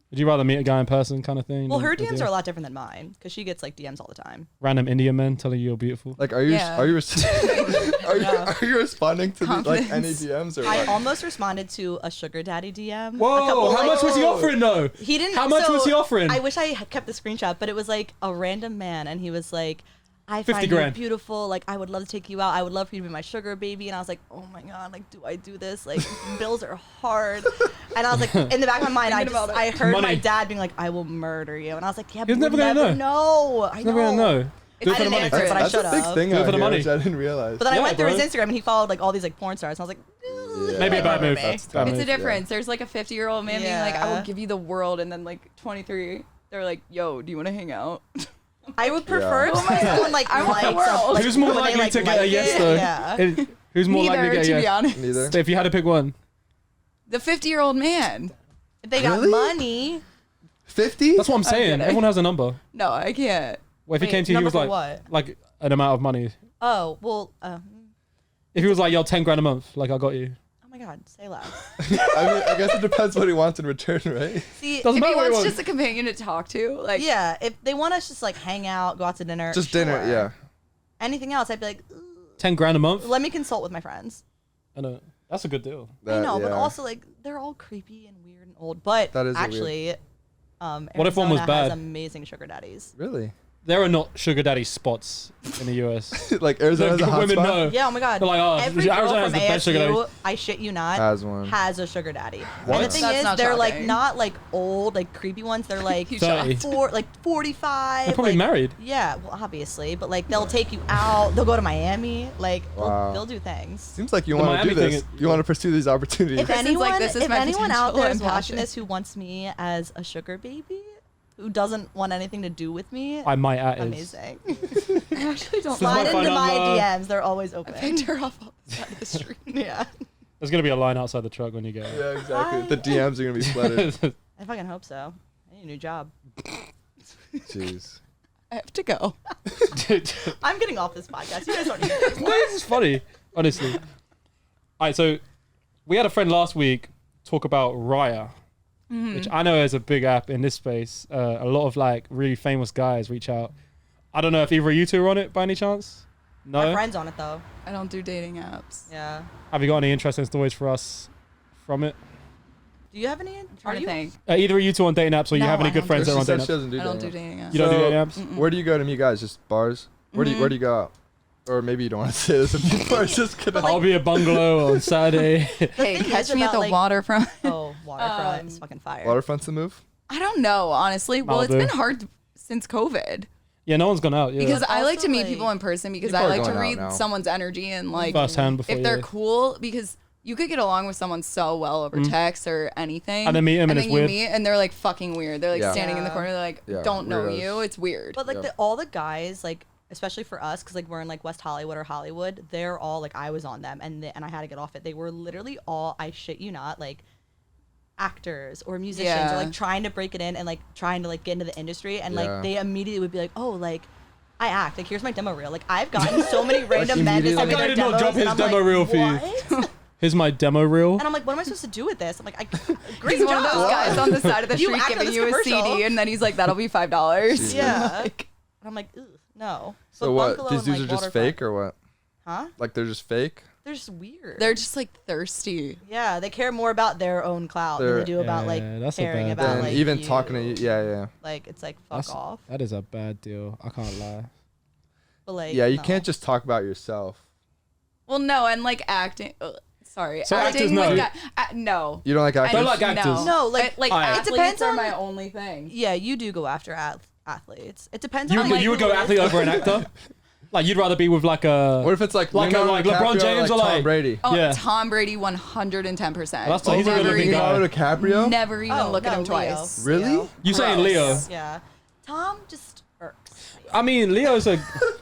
would you rather meet a guy in person kind of thing? Well, than her a DMs DM? are a lot different than mine because she gets like DMs all the time. Random Indian men telling you you're beautiful. Like, are you Yeah. are you are you responding to the, like any Confidence. DMs or I what? almost responded to a sugar daddy DM. a Whoa! couple, How like- much was he offering though? He didn't. How much so was he offering? I wish I had kept the screenshot, but it was like a random man, and he was like, "I 50 find you grand. beautiful. Like, I would love to take you out. I would love for you to be my sugar baby." And I was like, "Oh my god! Like, do I do this? Like, bills are hard." And I was like, in the back of my mind, Thinking about it. I heard Money. my dad being like, "I will murder you," and I was like, "Yeah, He's but never we'll gonna never know. I He's never gonna know. Do I it for the didn't money. answer it, but I That's a big should've. thing Do it out for the here, money. which I didn't realize. But then I Yeah, went through his bro. Instagram, and he followed like all these like porn stars, and I was like, Yeah. Maybe a bad move. That's Bad It's move. a difference. There's like a 50-year-old man being like, I Yeah. will give you the world. And then like 23, they're like, yo, do you want to hang out? I would prefer Yeah. to see someone like I want the likes world. a- like, Who's more when they, likely like, to get a like yes it. though? Yeah. Who's more likely Neither, to to get a be yes? honest. Neither. So if you had to pick one, The 50-year-old man. If they got Really? money. 50? that's what I'm saying. kidding. Everyone has a number. No, I can't. Well, if he Wait, came to you, he number was for like, what? like an amount of money. Oh well. If he was like, yo, 10 grand a month, like I got you. Oh my God, say less. I mean, I guess it depends what he wants in return, right? See, Doesn't If matter he what he wants wants. just a companion to talk to, like, yeah, if they want us just like hang out, go out to dinner, Just dinner, sure. yeah. Anything else, I'd be like, 10 grand a month? let me consult with my friends. I know. That's a good deal. I know, but yeah. also like they're all creepy and weird and old. But That is a weird- actually, What if one was Arizona has bad? amazing sugar daddies. Really? There are not sugar daddy spots in the US. Like Arizona has a Like, hot women spot? know. Yeah, oh my God. They're like, oh, every girl Arizona has from the best sugar ASU, daddy. I shit you not, Has one. has a sugar daddy. What? And the thing That's is, not they're like shocking. not like old, like creepy ones. They're like You 30. like 45. They're probably like, married. Yeah, well, obviously, but like they'll take you out. They'll go to Miami. Like Wow. they'll do things. Seems like you The want to do Miami this. thing You want to pursue these opportunities. If Kristen's anyone, like, "This is if my anyone out potential there is and watching passion." this who wants me as a sugar baby, who doesn't want anything to do with me, I might add is. amazing. I actually don't my Slide phone into my number. DMs. They're always open. picked her off on the side of the street. Yeah. There's going to be a line outside the truck when you get it. Yeah, exactly. The DMs are going to be flooded. I fucking hope so. I need a new job. Jeez. I have to go. I'm getting off this podcast. You guys don't need this. No, this is funny, honestly. All right, so we had a friend last week talk about Raya, which I know is a big app in this space. A lot of like really famous guys reach out. I don't know if either of you two are on it by any chance. My No. friend's on it though. I don't do dating apps. Yeah. Have you got any interesting stories for us from it? Do you have any? Trying Are to you? think. Either of you two on dating apps, or you No, have any I good don't friends She that are on said dating she apps? doesn't do I don't dating do apps. dating apps. You don't do So, dating apps? Where do you go to meet guys? Just bars? Where do you go out? Or maybe you don't want to say this if people are just gonna. I'll be at bungalow on Saturday. Hey, thing catch is me at about, the like- waterfront. Oh, waterfront is fucking fire. Waterfront's the move? I don't know, honestly. Well, it's Malibu. been hard since COVID. Yeah, no one's gone out. Yeah. Because I like Also, to meet like, people in person because people I are like to going out read now. someone's energy and like Firsthand before if they're you- cool because you could get along with someone so well over text or anything. And then meet them and it's you weird. meet and they're like fucking weird. They're like Yeah. standing in the corner, they're like, don't know weirdos. you. It's weird. But like all the guys, like especially for us, because like we're in like West Hollywood or Hollywood, they're all like I was on them, and I had to get off it. They were literally all, I shit you not, like actors or musicians or like trying to break it in and like trying to like get into the industry, and like they immediately would be like, oh, like I act, like here's my demo reel. Like I've gotten so many random men to send me their did not demos, drop his and I'm demo like, reel for you. what? Here's my demo reel. And I'm like, what am I supposed to do with this? I'm like, great He's job. one of those guys on the side of the You street act on giving this you a commercial. CD, and then he's like, that'll be $5. Yeah. Like, And I'm like, ugh, no. So But what? Bungalow These and, dudes like, are just Waterfront- fake or what? Huh? Like they're just fake? They're just weird. they're just like thirsty. Yeah, they care more about their own clout than they do about like that's a caring bad about And like even you. talking to you, yeah. Like it's like fuck off. That is a bad deal. I can't lie. But like Yeah, you no. can't just talk about yourself. Well, no, and like acting. Sorry, So acting actors, no. with no. You don't like actors? Don't like actors. No, like, like Alright. athletes It depends are on- my only thing. Yeah, you do go after athletes. It depends You on would, like, you would who go it is. athlete over an actor? Like you'd rather be with like a What if it's like Leonardo Leonardo LeBron DiCaprio James or or Tom like Brady? Oh, Yeah. Tom Brady, 110%. That's he's a never good-looking even, guy. Leonardo DiCaprio? never even Oh, look at no, him Leo. twice. Really? You saying Gross. Leo? Yeah, Tom just irks. I mean, Leo's a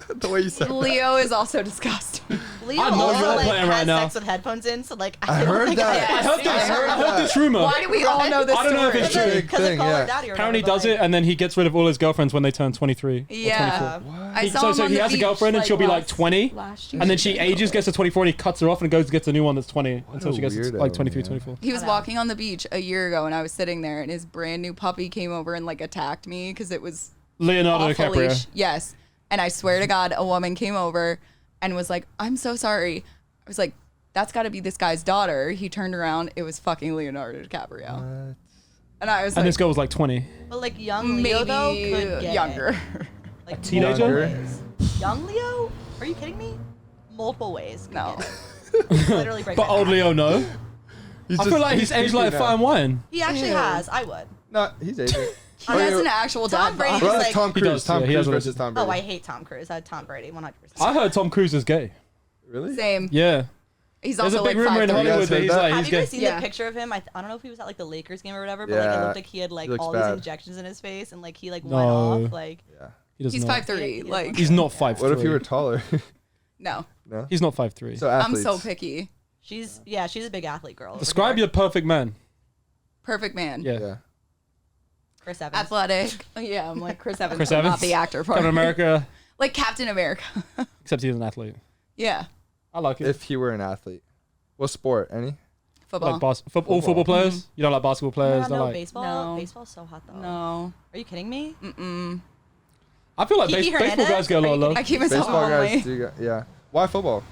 The way you said that. Leo is also disgusting. Leo I know also you're like playing has right now. sex with headphones in, so like I don't heard think that. I heard this. I heard this rumor. Why do we all know this I don't know if story? it's true. Big Because they thing, call yeah. her daddy or Apparently he whatever, does but, it, and then he gets rid of all his girlfriends when they turn 23 Yeah. or 24. I saw him So on he the has a beach, girlfriend, and she'll be like last- 20, last year. and then she ages, gets to 24, and he cuts her off and goes to get a new one that's 20 until a she gets to weirdo, like 23, man. 24. He was I know. walking on the beach a year ago, and I was sitting there, and his brand new puppy came over and like attacked me because it was Leonardo off a DiCaprio. leash. Yes, and I swear to God, a woman came over and was like, "I'm so sorry." I was like, "That's got to be this guy's daughter." He turned around, it was fucking Leonardo DiCaprio, and I was And like, this girl was like 20. But like young Leo maybe though could get younger. it. Like teenager? multiple ways. Young Leo? Are you kidding me? Multiple ways. could No. get it. Literally break But my old back. Leo, no. He's I feel like he's aged like creepy now. fine wine. He actually has. I would. No, he's aging. He has an actual Tom dad Brady bod. is Well, like- like Tom He Cruise. does, Tom yeah, he Cruise has versus Tom Brady. Oh, I hate Tom Cruise. Tom Brady, 100%. I heard Tom Cruise is gay. Really? Same. Yeah. He's There's also a big like rumor in 5'3". Hollywood guys that heard he's that? like Have he's you gay. guys seen Yeah. the picture of him? I don't know if he was at like the Lakers game or whatever, but like it Yeah. looked like he had like He looks all bad. these injections in his face and like he like No. went off like. He does He's not. 5'3". Yeah, Like He's not 5'3". What if he were taller? no, No. He's not 5'3". So I'm athletes. so picky. She's a big athlete girl. over Describe here. your perfect man. Perfect man. Yeah. Yeah. Chris Evans. Athletic. Yeah, I'm like Chris Evans. Chris but Evans? not the actor part. Captain America, Like Captain America. except he's an athlete. Yeah. I like it. If he were an athlete. What sport? Any? Football. Like all football players. You don't like basketball players. no, Don't like. baseball. No. Baseball's so hot though. No. Are you kidding me? I feel like Kiki baseball Hernandez? guys get a lot of love. I keep myself Baseball guys only. do. Yeah. Why football?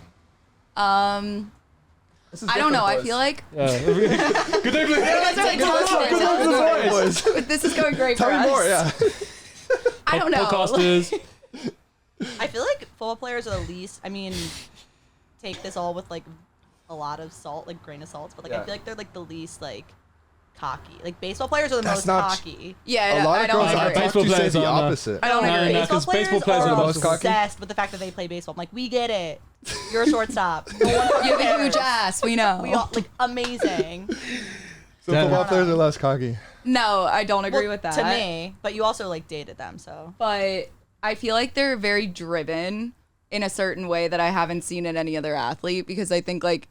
This is I don't different, know. I boys. feel like Yeah. Good day, Good luck, boys. but this is going great Tell for me us. more. Yeah. I don't know. Podcasters. I feel like football players are the least. I mean, take this all with like a lot of salt, like grain of salt. But like I Yeah. feel like they're like the least like cocky. Like baseball players are the That's most not cocky. Yeah, A lot I of don't girls I agree. talk Baseball to say players the are not. opposite. I don't No, agree. no, 'cause baseball players are the most cocky. obsessed with the fact that they play baseball. I'm like, we get it. You're a shortstop. No one You have a cares. huge ass. We know. We all like amazing. So Damn. football players are less cocky. No, I don't agree Well, with that. To me, but you also like dated them, so. But I feel like they're very driven in a certain way that I haven't seen in any other athlete because I think like,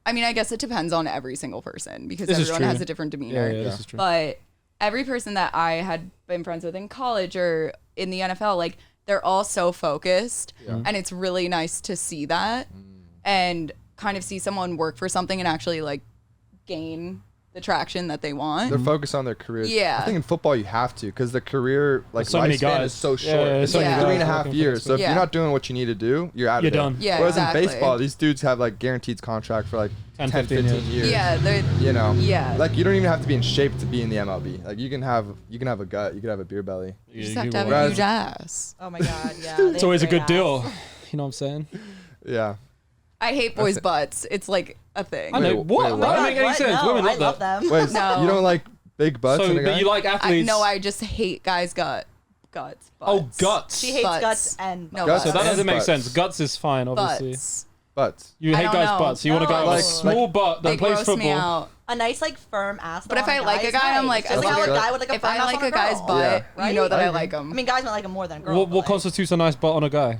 I mean, I guess it depends on every single person because This is everyone true. has a different demeanor. Yeah, this is true. But every person that I had been friends with in college or in the NFL, like they're all so focused and it's really nice to see that and kind of see someone work for something and actually like gain the traction that they want. They're focused on their careers. Yeah. I think in football you have to because the career like so many lifespan guys. is so Yeah, short. yeah, It's so like many 3.5 guys working for years. So if Yeah. you're not doing what you need to do, you're out You're of it. done. Yeah, Whereas exactly. in baseball, these dudes have like guaranteed contract for like 10, 15 years. Yeah, they're You know. Yeah. Like you don't even have to be in shape to be in the MLB. Like you can have a gut, you can have a beer belly. you just have to have a Whereas- huge ass. Oh my god, yeah. It's always a good deal. You know what I'm saying? Yeah. I hate boys' That's it. butts. It's like a thing. I know. Wait, What? wait, That what? doesn't make any What? sense. No, Women I love love that. them. Wait, No. you don't like big butts So, in a guy? but you like athletes? No, I just hate guys guts. Oh, guts. She hates Butts. guts and No, Guts So that and doesn't make butts. sense. Guts is fine, obviously. Butts. butts. You I hate don't guys' know. butts. So you want a guy with a Like- small butt that They plays gross me football. out. A nice like firm ass. But if I like a is guy, I'm nice. like, just like how a Okay. guy would like a if firm I ass like on a guy's girl. butt, right? you know that I I agree. like him. I mean, guys might like him more than girls. What but, like, constitutes a nice butt on a guy?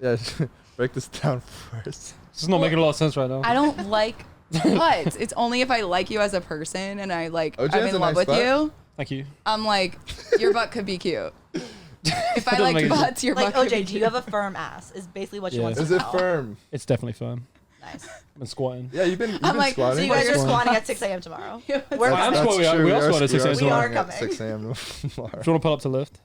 Yeah, break this down first. This is not making a lot of sense right now. I don't like butts. It's only if I like you as a person and I like OJ I'm has in a love nice with butt. you. Thank you. I'm like, your butt could be cute. If I Doesn't like make butts, your Like butt could be OJ, do you cute. have a firm ass? Is basically what she Yeah. wants to Is know. it firm? It's definitely firm. Nice. I've been squatting. Yeah, you've been I'm like, so squatting. So you guys are Squatting. squatting at 6 a.m. tomorrow. Yeah, We're I'm coming. squatting. That's we true. are squatting at 6 a.m. We are squatting at coming. 6 a.m. tomorrow. Do you want to pull up to lift?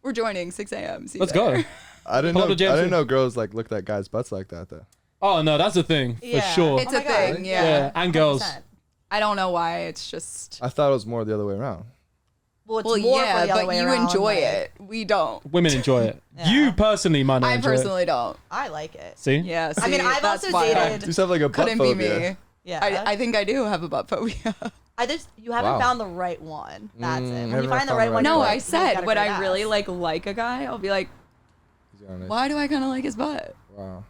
We're joining 6 a.m. See you Let's there. go. I didn't Pull know. up I to James didn't too. know girls like looked at guys' butts like that though. Oh no, that's the thing for Yeah. sure. It's Oh a my God. thing, yeah. yeah. And girls. 100%. I don't know why. It's just. I thought it was more the other way around. Well, it's Well, more yeah, for the other but way you around, enjoy like, it. We don't. Women enjoy it. Yeah. You personally might not I enjoy it. personally don't. I like it. See? Yeah. I mean, see, I've that's also why I dated- You just have like a butt Couldn't be phobia. me. Yeah. I think I do have a butt phobia. You haven't Wow. found the right one. That's it. When never you find the found right the one, right No, one. I you've said got a when great I really ass. like a guy, I'll be like, He's honest. why do I kind of like his butt? Wow.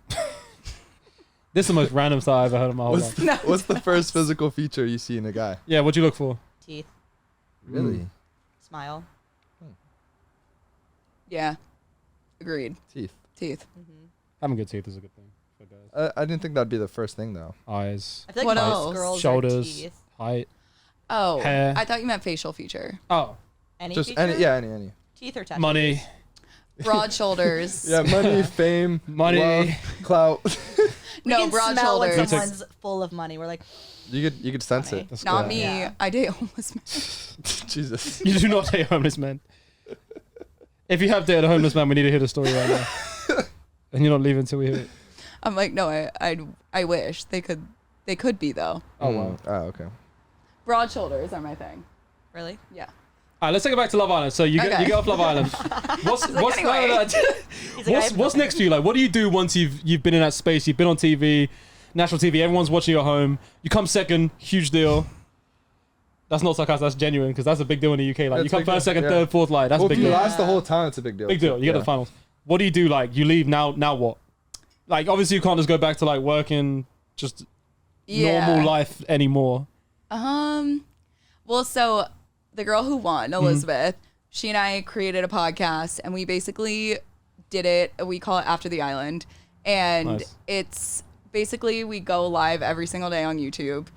This is the most random stuff I've ever heard in my whole What's life. the, what's the first physical feature you see in a guy? Yeah, what'd you look for? Teeth, Really? smile. Yeah. Agreed. Teeth. Teeth. Having good teeth is a good thing for guys. I didn't think that'd be the first thing though. Eyes, I feel like What most else? girls shoulders, are teeth. height. Oh, Hair. I thought you meant facial feature. Oh, Any Just feature? any. Teeth or tattoos? money. Broad shoulders. Yeah, money, fame, Money. love, clout. We No, can broad smell when shoulders. someone's full of money. We're like, you could sense Funny. it. That's Not good. me. Yeah. I date homeless men. Jesus. You do not date homeless men. If you have dated a homeless man, we need to hear the story right now. And you're not leaving until we hear it. I'm like, no, I wish they could be though. Oh wow. Oh, okay. Broad shoulders are my thing. really? Yeah. All right, let's take it back to Love Island. So you Okay. get off Love Island. What's anyway. He's like, I have what's nothing. next for you? Like, what do you do once you've been in that space? You've been on TV, national TV. Everyone's watching you at home. You come second, huge deal. That's not sarcasm. That's genuine because that's a big deal in the UK. Like, That's you come big deal, first, second, yeah. third, fourth. Like, that's Well, a big if you deal. last the whole time, it's a big deal. Big deal. You get to the finals. What do you do? Like, you leave now. Now what? Like, obviously, you can't just go back to like working just normal life anymore. Well, so the girl who won, Elizabeth, she and I created a podcast, and we basically did it. We call it After the Island, and Nice. it's basically we go live every single day on YouTube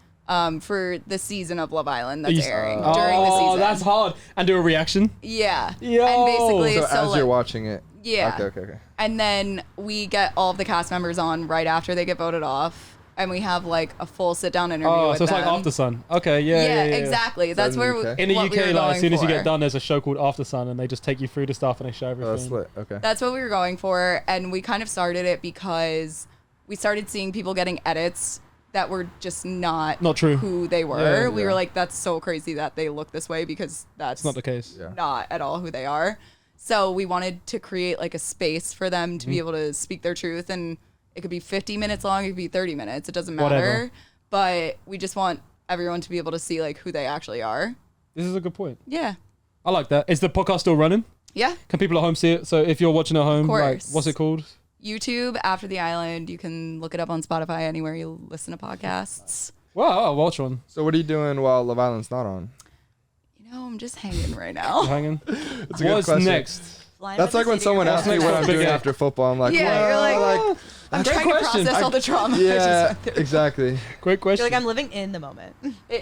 for the season of Love Island that's airing during the season. Oh, that's hard. And do a reaction. Yeah. Yo. And basically, So it's as like, you're watching it. Yeah. Okay. and then we get all of the cast members on right after they get voted off, and we have like a full sit down interview Oh, with so it's them. like After Sun. Okay, yeah. Exactly. That's in the where UK? In the what UK, we were like as going soon as you for. get done, there's a show called After Sun, and they just take you through the stuff and they show everything. Oh, that's lit. Okay. That's what we were going for, and we kind of started it because we started seeing people getting edits that were just not true. who they were. Yeah. We were like, that's so crazy that they look this way because that's It's not the case. Yeah. not at all who they are. So we wanted to create like a space for them to Mm-hmm. be able to speak their truth, and it could be 50 minutes long, it could be 30 minutes, it doesn't matter. Whatever. But we just want everyone to be able to see like who they actually are. This is a good point. Yeah. I like that. Is the podcast still running? Yeah. Can people at home see it? So if you're watching at home, like, course. what's it called? YouTube, After the Island. You can look it up on Spotify, anywhere you listen to podcasts. Well, I'll watch one. So what are you doing while Love Island's not on? You know, I'm just hanging right now. Hanging. That's a good What's question. next? Flying That's with like the when city someone girls. asks me next what one? I'm Big doing gap. after football. I'm like, Yeah, you're well, like, I'm Great trying question. to process all the trauma. I just yeah, went through. exactly. Great question. You're like, I'm living in the moment.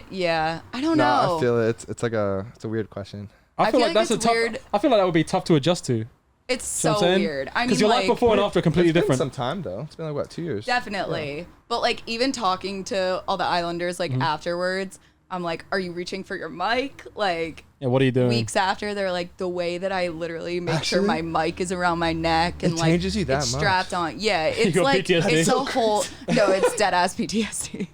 Yeah, I don't No, know. I feel it. It's like it's a weird question. I feel like that's a it's tough. weird. I feel like that would be tough to adjust to. It's You know what so I'm saying? weird. I mean, Because your life like, before and after are completely It's been different. some time though. It's been like what, 2 years? definitely. But like, even talking to all the Islanders, Mm-hmm. like afterwards, I'm like, are you reaching for your mic? Like Yeah, what are you doing? weeks after, they're like, the way that I literally make sure Actually? my mic is around my neck and It like changes you that it's much. strapped on. Yeah, it's got like PTSD? it's a whole. No, it's dead ass PTSD.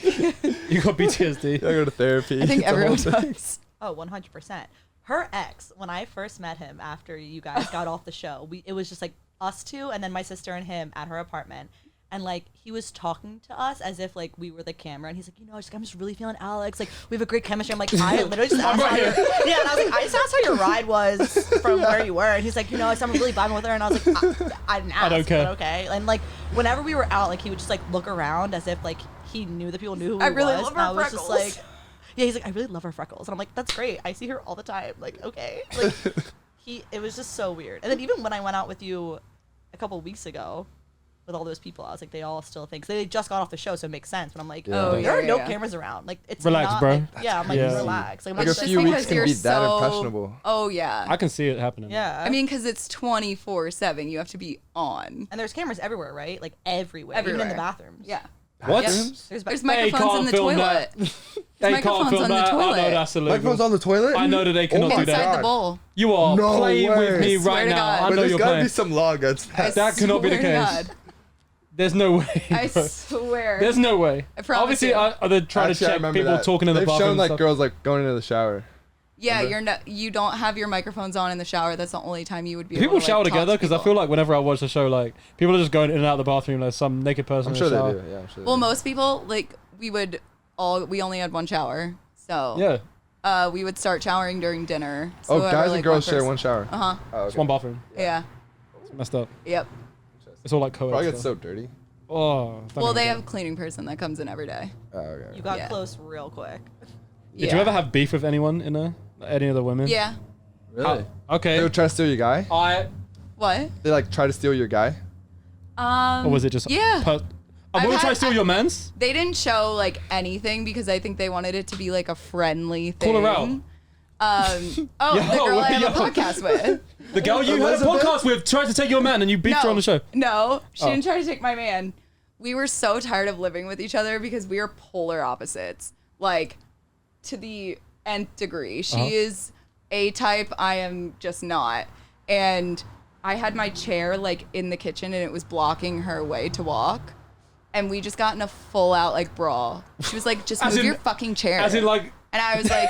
You got PTSD. I go to therapy. I think It's a whole everyone thing. does. Oh, 100%. Her ex, when I first met him after you guys got off the show, it was just like us two and then my sister and him at her apartment. And like he was talking to us as if like we were the camera, and he's like, I'm just really feeling Alex. Like we have a great chemistry. I'm like, I literally just asked how yeah, and I was like, I just asked how your ride was from where you were, and he's like, I'm really vibing with her, and I was like, I didn't ask, I don't care. but okay. And like whenever we were out, like he would just like look around as if like he knew that people knew who he was. really love and I her was freckles. just like, yeah, he's like, I really love her freckles, and I'm like, that's great. I see her all the time. Like okay, like it was just so weird. And then even when I went out with you a couple weeks ago. With all those people, I was like, they all still think they just got off the show, so it makes sense. But I'm like, there are no cameras around. Like, it's Relax, not, bro. Like, yeah, I'm like, Yeah. relax. Like, Like I'm a just few like, weeks can be that impressionable. Oh yeah. I can see it happening. yeah. I mean, because it's 24/7. You have to be on. and there's cameras everywhere, right? Like everywhere, even in Everywhere. the bathrooms. Yeah. What? Bathrooms? There's They microphones in can't the film toilet. that. There's They can't microphones film on the that. I know toilet. that's illegal. Microphones on the toilet? I know that they cannot my do that. Inside God. the bowl. You are No playing way. with me I swear right to now. God. I But know there's you're gotta playing. be some law against I that. That cannot be the swear to case. God. There's no way. I bro. swear. There's no way. I promise Obviously, you. are they trying to Actually, I check remember people that. talking in the They've bathroom? shown and like stuff? girls like going into the shower. Yeah, Remember? you don't have your microphones on in the shower. That's the only time you would be. Do people able to, shower like, talk together? to Because I people. feel like whenever I watch the show, like people are just going in and out of the bathroom. There's some naked person. I'm in sure the they shower. do. Yeah, I'm sure. Well, most people like we only had one shower, so Yeah, we would start showering during dinner. So Oh, whoever, guys like, and girls share person- one shower. Uh-huh. Oh, it's okay. one bathroom. Yeah. It's messed up. Yep. It's all like co-ed Probably gets stuff. so dirty. Oh. don't Well, even they go. have a cleaning person that comes in every day. Oh, okay. You got Yeah. close real quick. Did you ever have beef with anyone in there? Any of the women? Yeah. Really? Okay. They would try to steal your guy? What? They like try to steal your guy? Or was it just? Yeah. I'm I've gonna try had- to steal your man's. They didn't show like anything because I think they wanted it to be like a friendly thing. Call her out. The Yo, girl I have yo. a podcast with. The girl you had a Elizabeth? podcast with tried to take your man and you beefed her on the show. No, she Oh. didn't try to take my man. We were so tired of living with each other because we are polar opposites, like to the nth degree. She Uh-huh. is A type, I am just not. And I had my chair like in the kitchen and it was blocking her way to walk. And we just got in a full out like brawl. She was like, just As move in- your fucking chair. As in, like, And I was like,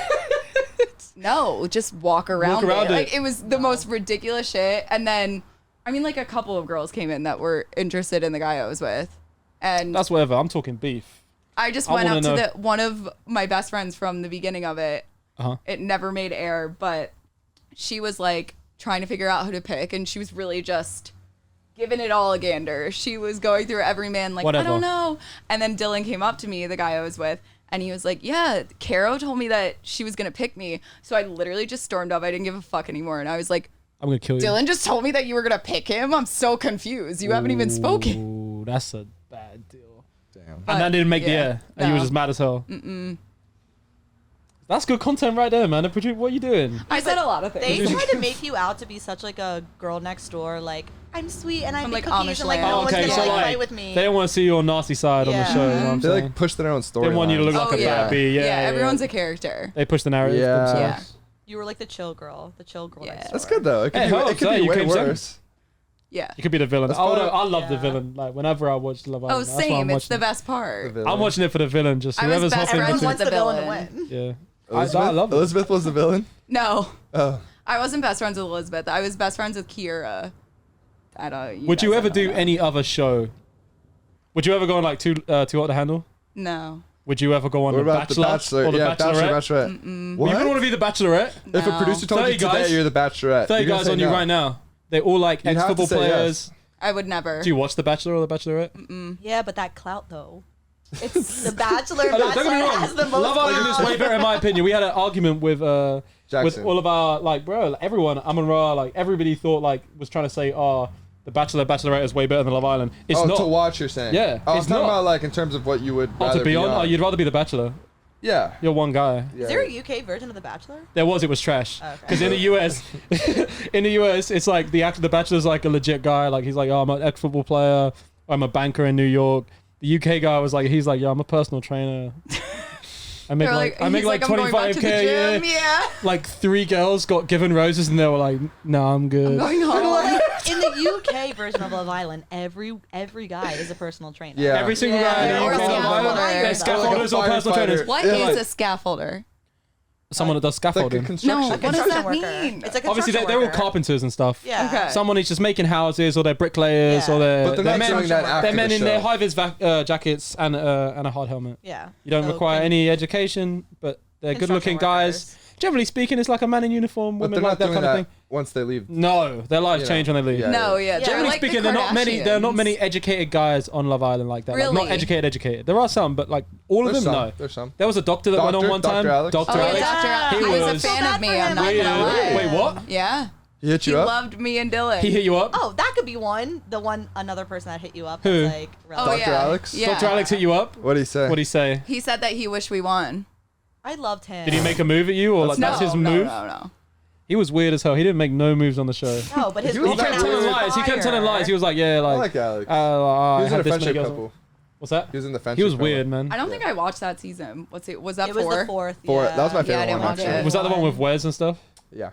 no, just walk around, around it. it. Like it was the most ridiculous shit. And then, I mean, like a couple of girls came in that were interested in the guy I was with, and that's whatever. I'm talking beef. I just I went wanna up to know. the one of my best friends from the beginning of it. Uh-huh. It never made air, but she was like trying to figure out who to pick, and she was really just giving it all a gander. She was going through every man like, Whatever. I don't know. And then Dylan came up to me, the guy I was with, and he was like, yeah, Caro told me that she was going to pick me. So I literally just stormed up. I didn't give a fuck anymore. And I was like, I'm gonna kill you. Dylan just told me that you were going to pick him. I'm so confused. You haven't even spoken. Ooh, that's a bad deal. Damn. And that didn't make the yeah, air. And you were no. just mad as hell. That's good content right there, man. What are you doing? I said a lot of They things. tried to make you out to be such like a girl next door, like I'm sweet and I I'm make like cookies Amish and like land. no Oh, one's okay, gonna so like like fight with me. they don't want to see your nasty side on the Yeah. show. You know what I'm They saying? like push their own story. They want you to look lines. like a yeah. bad bee. Yeah, Everyone's a character. They push the narrative Yeah. themselves. You were like the chill girl next Yeah. door. That's good though. It could Hey, be, helps, it could hey, be you way came second. worse. Yeah. You could be the villain. That's I part love the yeah. villain. Like whenever I watch Love Oh, Island, that's why I'm same. It's watching the it. best part. I'm watching it for the villain. Just I was whoever's best hopping friends between. Everyone wants with the villain to villain. win. Yeah, Elizabeth? I love it. Elizabeth was the villain? No, Oh. I wasn't best friends with Elizabeth. I was best friends with Kiera. I don't. Would you guys ever don't do know that. any other show? Would you ever go on like too hot to handle? No. Would you ever go on What The about Bachelor, the Bachelor? or The Yeah, Bachelorette? Bachelorette. Well, you wouldn't want to be The Bachelorette. If a No. producer told you 30 guys? today you're the Bachelorette, 30 you're gonna guys say on you no. right now. They're all like You'd have to ex-football say players. I would never. Do you watch The Bachelor or The Bachelorette? Yeah, but that clout though. It's the Bachelor. Don't get me Bachelor wrong. has the most. Love Island is way better in my opinion. We had an argument with Jackson. all of our like everyone, Amon Ra, like everybody thought like was trying to say, the Bachelor, Bachelorette is way better than Love Island. It's Oh, not. to watch, you're saying? Yeah, Oh, I'm it's talking not. about like in terms of what you would rather to be on, on. you'd rather be The Bachelor. Yeah. You're one guy. Yeah. Is there a UK version of The Bachelor? There was, it was trash. Okay. Because in the US, it's like the Bachelor's like a legit guy. Like he's like, I'm an ex-football player. I'm a banker in New York. The UK guy was like, he's like, I'm a personal trainer. I make They're like I make he's like I'm going back to the 25K a year. gym, yeah. Like 3 girls got given roses and they were like, no, I'm good. Going home. In the UK version of Love Island, every guy is a personal trainer. Yeah. Every single Yeah, guy in or the UK a Love Island, scaffolder. they're scaffolders or Like a personal trainers. firefighter. What Yeah, is like- a scaffolder? Someone that does It's like a scaffolding. construction. No, what does Construction that worker. mean? It's like Obviously, they're all carpenters and stuff. Yeah. Okay. Someone who's just making houses, or they're bricklayers, Yeah. or they're, But they're not men, doing that after they're men the in their show. high-vis jackets and a hard helmet. Yeah. You don't So require can- any education, but they're good-looking construction guys. workers. Generally speaking, it's like a man in uniform, But women they're like not that doing kind of that thing. once they leave. No, their lives Yeah. change when they leave. Yeah. No, yeah. they're Generally like the speaking, there are not many Kardashians. educated guys on Love Island like that. Like, not Really? educated. There are some, but like all of There's them, some. no. There's some. There was a doctor that went on Doctor- one time. Dr. Alex? Dr. Oh, yeah, Alex. Dr. Alex. He He was a was fan bad of me. for I'm him. not Weird. gonna lie. Wait, what? Yeah. He hit He you up? loved me and Dylan. He hit you up? Oh, that could be one. Another person that hit you up. Who? That's like Oh, relevant. Dr. yeah. Alex? Yeah. Dr. Alex hit you up? What'd he say? What'd he say? He said that he wished we won. I loved him. Did he make a move at you, or like that's his move? No. He was weird as hell. He didn't make no moves on the show. No, but his He was He kept That telling was lies. He kept telling lies. He was like, yeah, I like, like Alex. I he was in had a this many friendship girls. couple. What's that? He was in the friendship He was couple. weird, man. I don't think I watched that season. Was that It was four? the fourth. Four. Yeah. That was my Yeah, I favorite didn't one, watch actually. it. Was that the one with Wes and stuff? Yeah.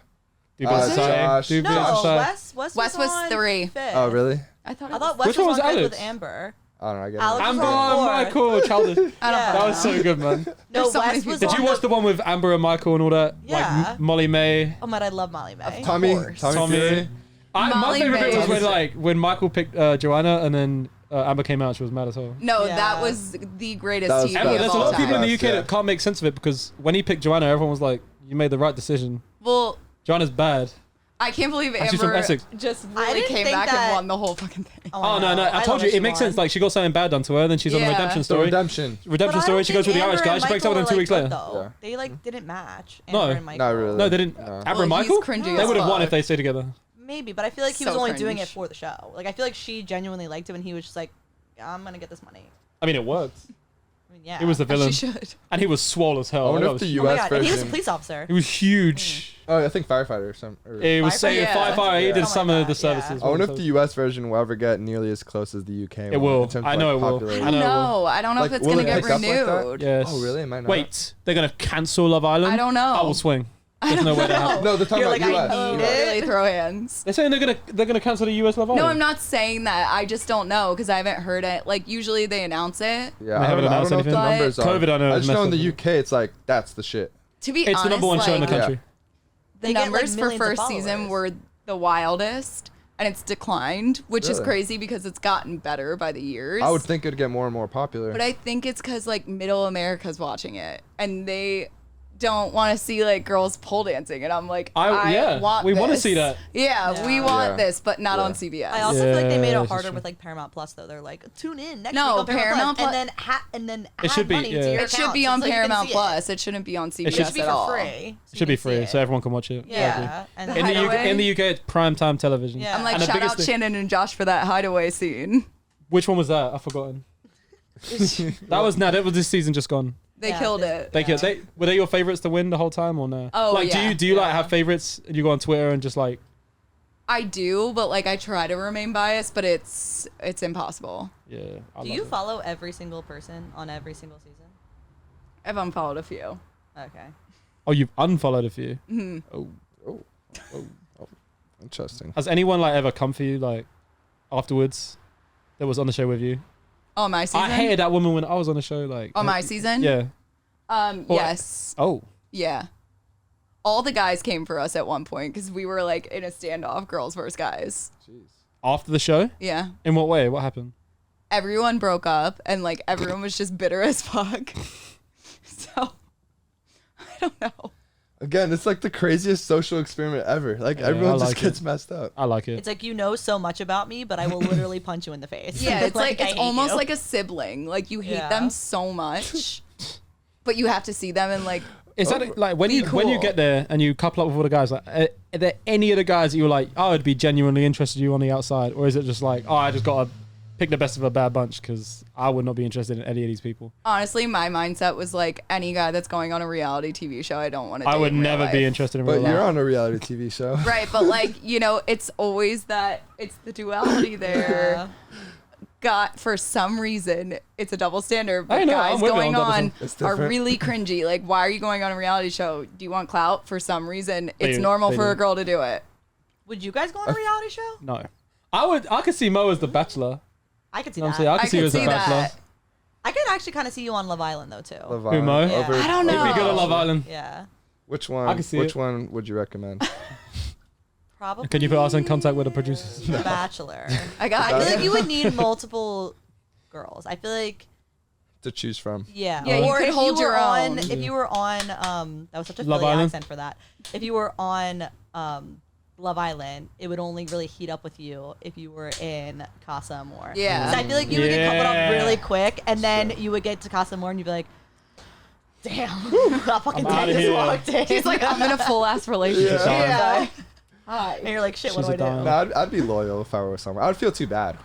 Dude, Josh. Dude, No, Shy. Wes Wes was on 3. fifth. Oh, really? I thought. I thought Wes Which one was on fifth Alex? with Amber. I don't know. I get Alex it. was Amber on and fourth. Michael, childish. I don't Yeah. know. That was so good, man. No, There's so many Wes was Did on you watch the one with Amber and Michael and all that? Yeah. Like Molly May. Oh man, I love Molly May. Tommy Of course. Fury. My Molly favorite bit was May. when Michael picked Joanna and then Amber came out. She was mad as hell. No, Yeah. that was the greatest That was TV bad. Amber, of there's a all lot of people in time. the UK Yeah. that can't make sense of it because when he picked Joanna, everyone was like, "You made the right decision. Well, Joanna's bad." I can't believe And she's from Amber Essex. just I really didn't came think back that- and won the whole fucking thing. Oh no, I told love you that it makes she sense. won. Like she got something bad done to her, then she's on the Yeah. redemption The story. redemption. Redemption But I story. don't She goes with think the Irish Amber guy. and She breaks up with him Michael 2 weeks were, later. good, though. Yeah. They like didn't match. No. Amber and Michael. Not really. No, they didn't. No. Amber Well, and he's Michael. cringy They as would have won fuck. if they stayed together. Maybe, but I feel like he So was only cringe. doing it for the show. Like I feel like she genuinely liked him, and he was just like, "I'm gonna get this money." I mean, it worked. I mean, yeah. He was the As villain, she should. and he was swole as hell. I wonder That if the was- Oh my U.S. god, and he was a version. police officer. He was huge. Oh, I think firefighter or something. It was Firefighter? saying Yeah. fire. He Yeah. did Something some like of the that, yeah. services. I wonder if the U.S. version will ever get nearly as close as the U.K. It one will. in terms of, I know like, it will. popularity. I know it will. No, I don't know Like, if it's will gonna it get pick up like that? renewed. Yes. Oh, really? It might not. Wait, they're gonna cancel Love Island? I don't know. I will swing. There's no way that happens. No, they're talking You're about like, I U.S. need US. it. Really throw hands. They're saying they're gonna cancel the US Love Island. No, I'm not saying that. I just don't know because I haven't heard it. Like usually they announce it. Yeah, They I haven't don't know announced what the anything. numbers are. COVID, I know, I is just know in messed the up. UK, it's like that's the shit. To be It's honest, the number one show in the like, country. the They get, like, numbers for millions of first season followers. were the wildest, and it's declined, which is Really? crazy because it's gotten better by the years. I would think it'd get more and more popular. But I think it's because like middle America's watching it, and they don't want to see like girls pole dancing, and I'm like, yeah, want we wanna this. see that. Yeah, we Yeah. want Yeah. this, but not Yeah. on CBS. I also feel like they made Yeah, it this harder is with true. like Paramount Plus though. They're like, tune in next No, week on Paramount Plus, Plus- and then add It should be, money to yeah. your It should be account on so you can Paramount see it. Plus. It shouldn't be on CBS It should be at for all. free. It should be free, so everyone can watch it. Yeah, and The In the, Hideaway? in the UK, it's prime time television. Yeah. I'm like, And the shout biggest out thing- Shannon and Josh for that hideaway scene. Which one was that? I've forgotten. That was this season just gone. They Yeah, killed this- it. Were they your favorites to win the whole time or no? Oh, like, yeah. do you like Yeah. have favorites? And you go on Twitter and just like, I do, but like I try to remain biased, but it's impossible. yeah. I Do love you it. follow every single person on every single season? I've unfollowed a few. Okay. Oh, you've unfollowed a few. Oh, interesting. Has anyone like ever come for you like afterwards? That was on the show with you. Oh, my season. I hated that woman when I was on the show. Like, Oh, my season. yeah. Well, Yes. Oh, Yeah. All the guys came for us at one point because we were like in a standoff, girls versus guys. after the show? Yeah. In what way? What happened? Everyone broke up and like everyone was just bitter as fuck. So I don't know. Again, it's like the craziest social experiment ever. Like Yeah, everyone I just like gets it. messed up. I like it. It's like you know so much about me, but I will literally punch you in the face. Yeah, it's like I it's hate almost you. like a sibling. Like you hate Yeah. them so much, but you have to see them and like Is that like when Be you cool. get there and you couple up with all the guys? Like, are there any of the guys that you were like, oh, I'd be genuinely interested in you on the outside, or is it just like, oh, I just gotta pick the best of a bad bunch because I would not be interested in any of these people? honestly, my mindset was like any guy that's going on a reality TV show, I don't want to. I would never be interested in. But real you're life. on a reality TV show. Right, but like it's always that it's the duality there. Yeah. Got for some reason it's a double standard. I But know, guys I'm with you going on double on standard. It's are different. really cringy. Like, why are you going on a reality show? Do you want clout? For some reason, it's do, normal they for a do. girl to do it. Would you guys go on a reality show? No, I could see Mo as the Bachelor. I could see You know what I'm that. saying? I could see you as the see Bachelor. that. I could actually kind of see you on Love Island though too. Love Who, Island Mo? Yeah. over- I don't He'd know. be good on Love Island. Yeah. Which one? I can see Which it. one would you recommend? Probably. Can you put us in contact with the producers? The Bachelor. I got I you. feel like you would need multiple girls. I feel like To choose from. yeah. Yeah, you or could if hold you were your on, own. if you were on that was such a Love Philly Island? accent for that. If you were on Love Island, it would only really heat up with you if you were in Casa Amor. Yeah. So I feel like you would get coupled up Yeah. really quick, and then you would get to Casa Amor and you'd be like, damn, that fucking I'm dad outta just here. walked in. He's like, I'm in a full ass relationship. yeah. Hi. And you're like, shit, what She's do I a do? dime. No, I'd be loyal if I were somewhere. I'd feel too bad.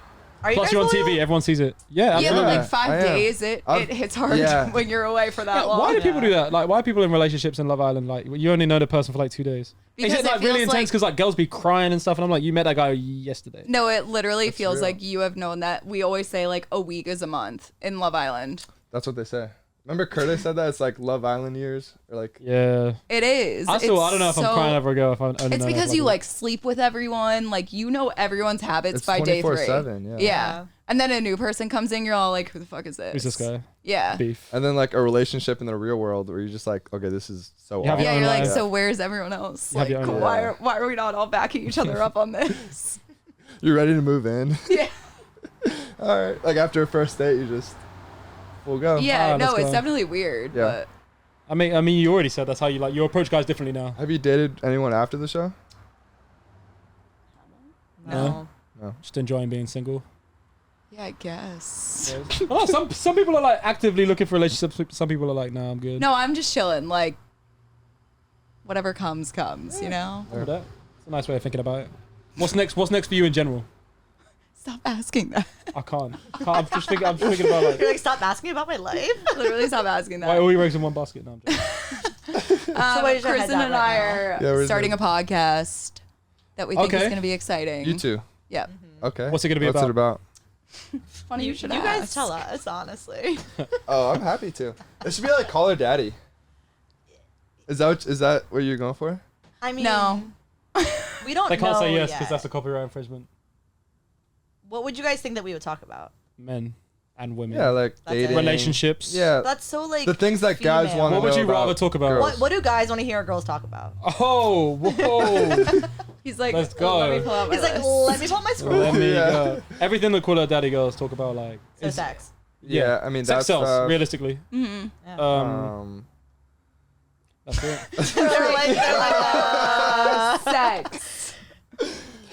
Are you Plus, guys you're on loyal? TV. Everyone sees it. Yeah, Yeah, absolutely. but Yeah, like 5 I am. days, it hits hard Yeah. when you're away for that Yeah, long. why do people Yeah. do that? Like, why are people in relationships in Love Island? Like, you only know the person for like 2 days. Because Is it it like really feels intense? like- Because like girls be crying and stuff, and I'm like, you met that guy yesterday. No, it literally That's feels real. like you have known that. We always say like a week is a month in Love Island. That's what they say. Remember Curtis said that? It's like Love Island years. Or like, Yeah. It is. I don't know if I'm crying over a girl if I only It's know because her you for like sleep with everyone. Like you know everyone's habits It's by day 3. 24/7, yeah. Yeah. And then a new person comes in, you're all like, who the fuck is this? Who's this guy? Yeah. Beef. and then like a relationship in the real world where you're just like, okay, this is so You have awful. your Yeah, own you're like, life. so where's everyone else? You have Like, your own why, life. why are we not all backing each other up on this? You're ready to move in. Yeah. All right. Like after a first date, you just full go. Yeah, no, let's it's go. definitely weird. Yeah. But I mean, you already said that's how you like. You approach guys differently now. Have you dated anyone after the show? No. Just enjoying being single. yeah, I guess. Oh, some people are like actively looking for relationships. Some people are like, nah, I'm good. No, I'm just chilling. Like, whatever comes, you know? Remember that? It's a nice way of thinking about it. What's next? What's next for you in general? Stop asking that. I can't. I'm just thinking about like You're like, stop asking about my life. Literally stop asking why that. all your eggs in one basket. No, I'm joking. So where's your head Kristen at and right I now? are Yeah, where's starting a podcast that we think is Okay. going to be exciting. You too. Yeah. Okay. What's it gonna be What's about? it about? Funny you, You should guys ask. tell us, honestly. Oh, I'm happy to. It should be like Call Her Daddy. Is that what you're going for? I mean, No. we don't They can't know say yes yet. because that's a copyright infringement. What would you guys think that we would talk about? Men and women. Yeah, like That's it. dating. Relationships. Yeah. That's so like The things that guys female. want to What would know you rather about talk about? girls. What do guys want to hear girls talk about? Oh, whoa. He's like, Let's go. Let me pull out my He's like, list. let me pull up my scroll. Let me Yeah. go. Everything that Call Her Daddy girls talk about, like, So is- sex. Yeah, I mean sex that's sells, realistically. Mhm. Yeah. That's it. they're like, Sex.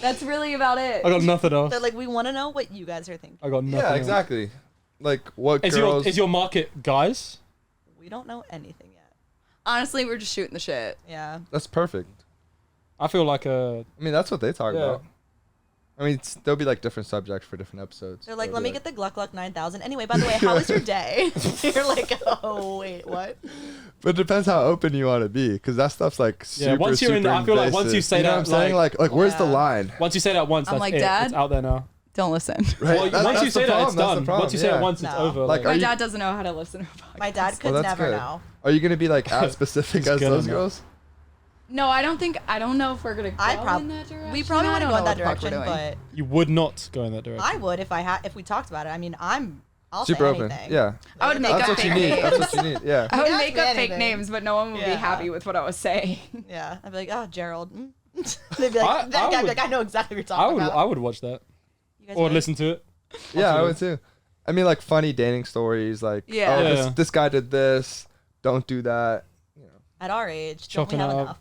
That's really about it. I got nothing else. they're like, we want to know what you guys are thinking. I got nothing yeah, else. exactly. Like what Is girls? your market guys? We don't know anything yet. Honestly, we're just shooting the shit. Yeah. That's perfect. I feel like I mean, that's what they talk Yeah. about. I mean, there'll be like different subjects for different episodes. They're like, They'll let be me get the Gluck Gluck 9000. Anyway, by the way, how was your day? You're like, oh, wait, what? But it depends how open you want to be, because that stuff's like super. Yeah, once you're in super I feel like once you invasive. say you know that, what I'm saying? Like where's the Yeah. line? once you say that once, I'm that's like, it. Dad? It's out there now. Don't listen. Right? Well, That's- once you that's the say that, problem, it's that's the done. problem, Once you say yeah. it once, it's No. over. Like, My Are you- dad doesn't know how to listen to a podcast. My dad could Well, that's never good. know. Are you gonna be like as specific It's as good those enough. girls? No, I don't know if we're going to go in that direction. We probably I want to don't go in know that what the fuck we're direction, doing. but you would not go in that direction. I would if we talked about it. I mean, I'll Super say open. anything. Yeah. I would make That's up what you fake need. names. That's what you need. Yeah. I would Ask make me up fake anything. names, but no one would be Yeah. happy with what I was saying. Yeah. I'd be like, oh, Gerald. They'd be like, I that guy would be would- like, I know exactly what you're I talking would. about. I would watch that You guys or would? listen to it. Yeah, I would too. I mean, like funny dating stories, like Yeah. oh, Yeah. this guy did this. Don't do that. You know. At our age, don't Chopping we have it up. enough?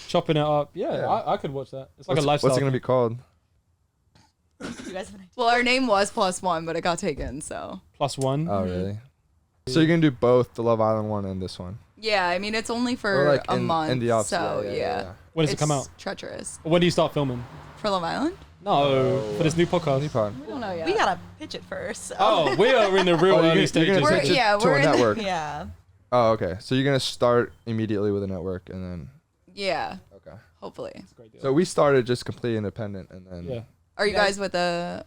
Chopping it up. Yeah, Yeah. I could watch that. It's like a What's lifestyle. it gonna be called? You guys have an idea? Well, our name was +1, but it got taken, so. +1. Oh, really? So you're gonna do both the Love Island one and this one, Yeah, I mean, it's only or for like a in, month, in the opposite? so yeah. When does it It's come out? treacherous. When do you start filming? For Love Island? No, for this new podcast. Nippon. We don't know yet. We gotta pitch it first. So. Oh, we are in the real Oh, you're early gonna stages. We're- pitch it yeah, to we're a in the- network. Yeah. Oh, okay. So you're gonna start immediately with a network, and then Yeah, okay. hopefully. So we started just completely independent, and then Yeah. Are you guys with a?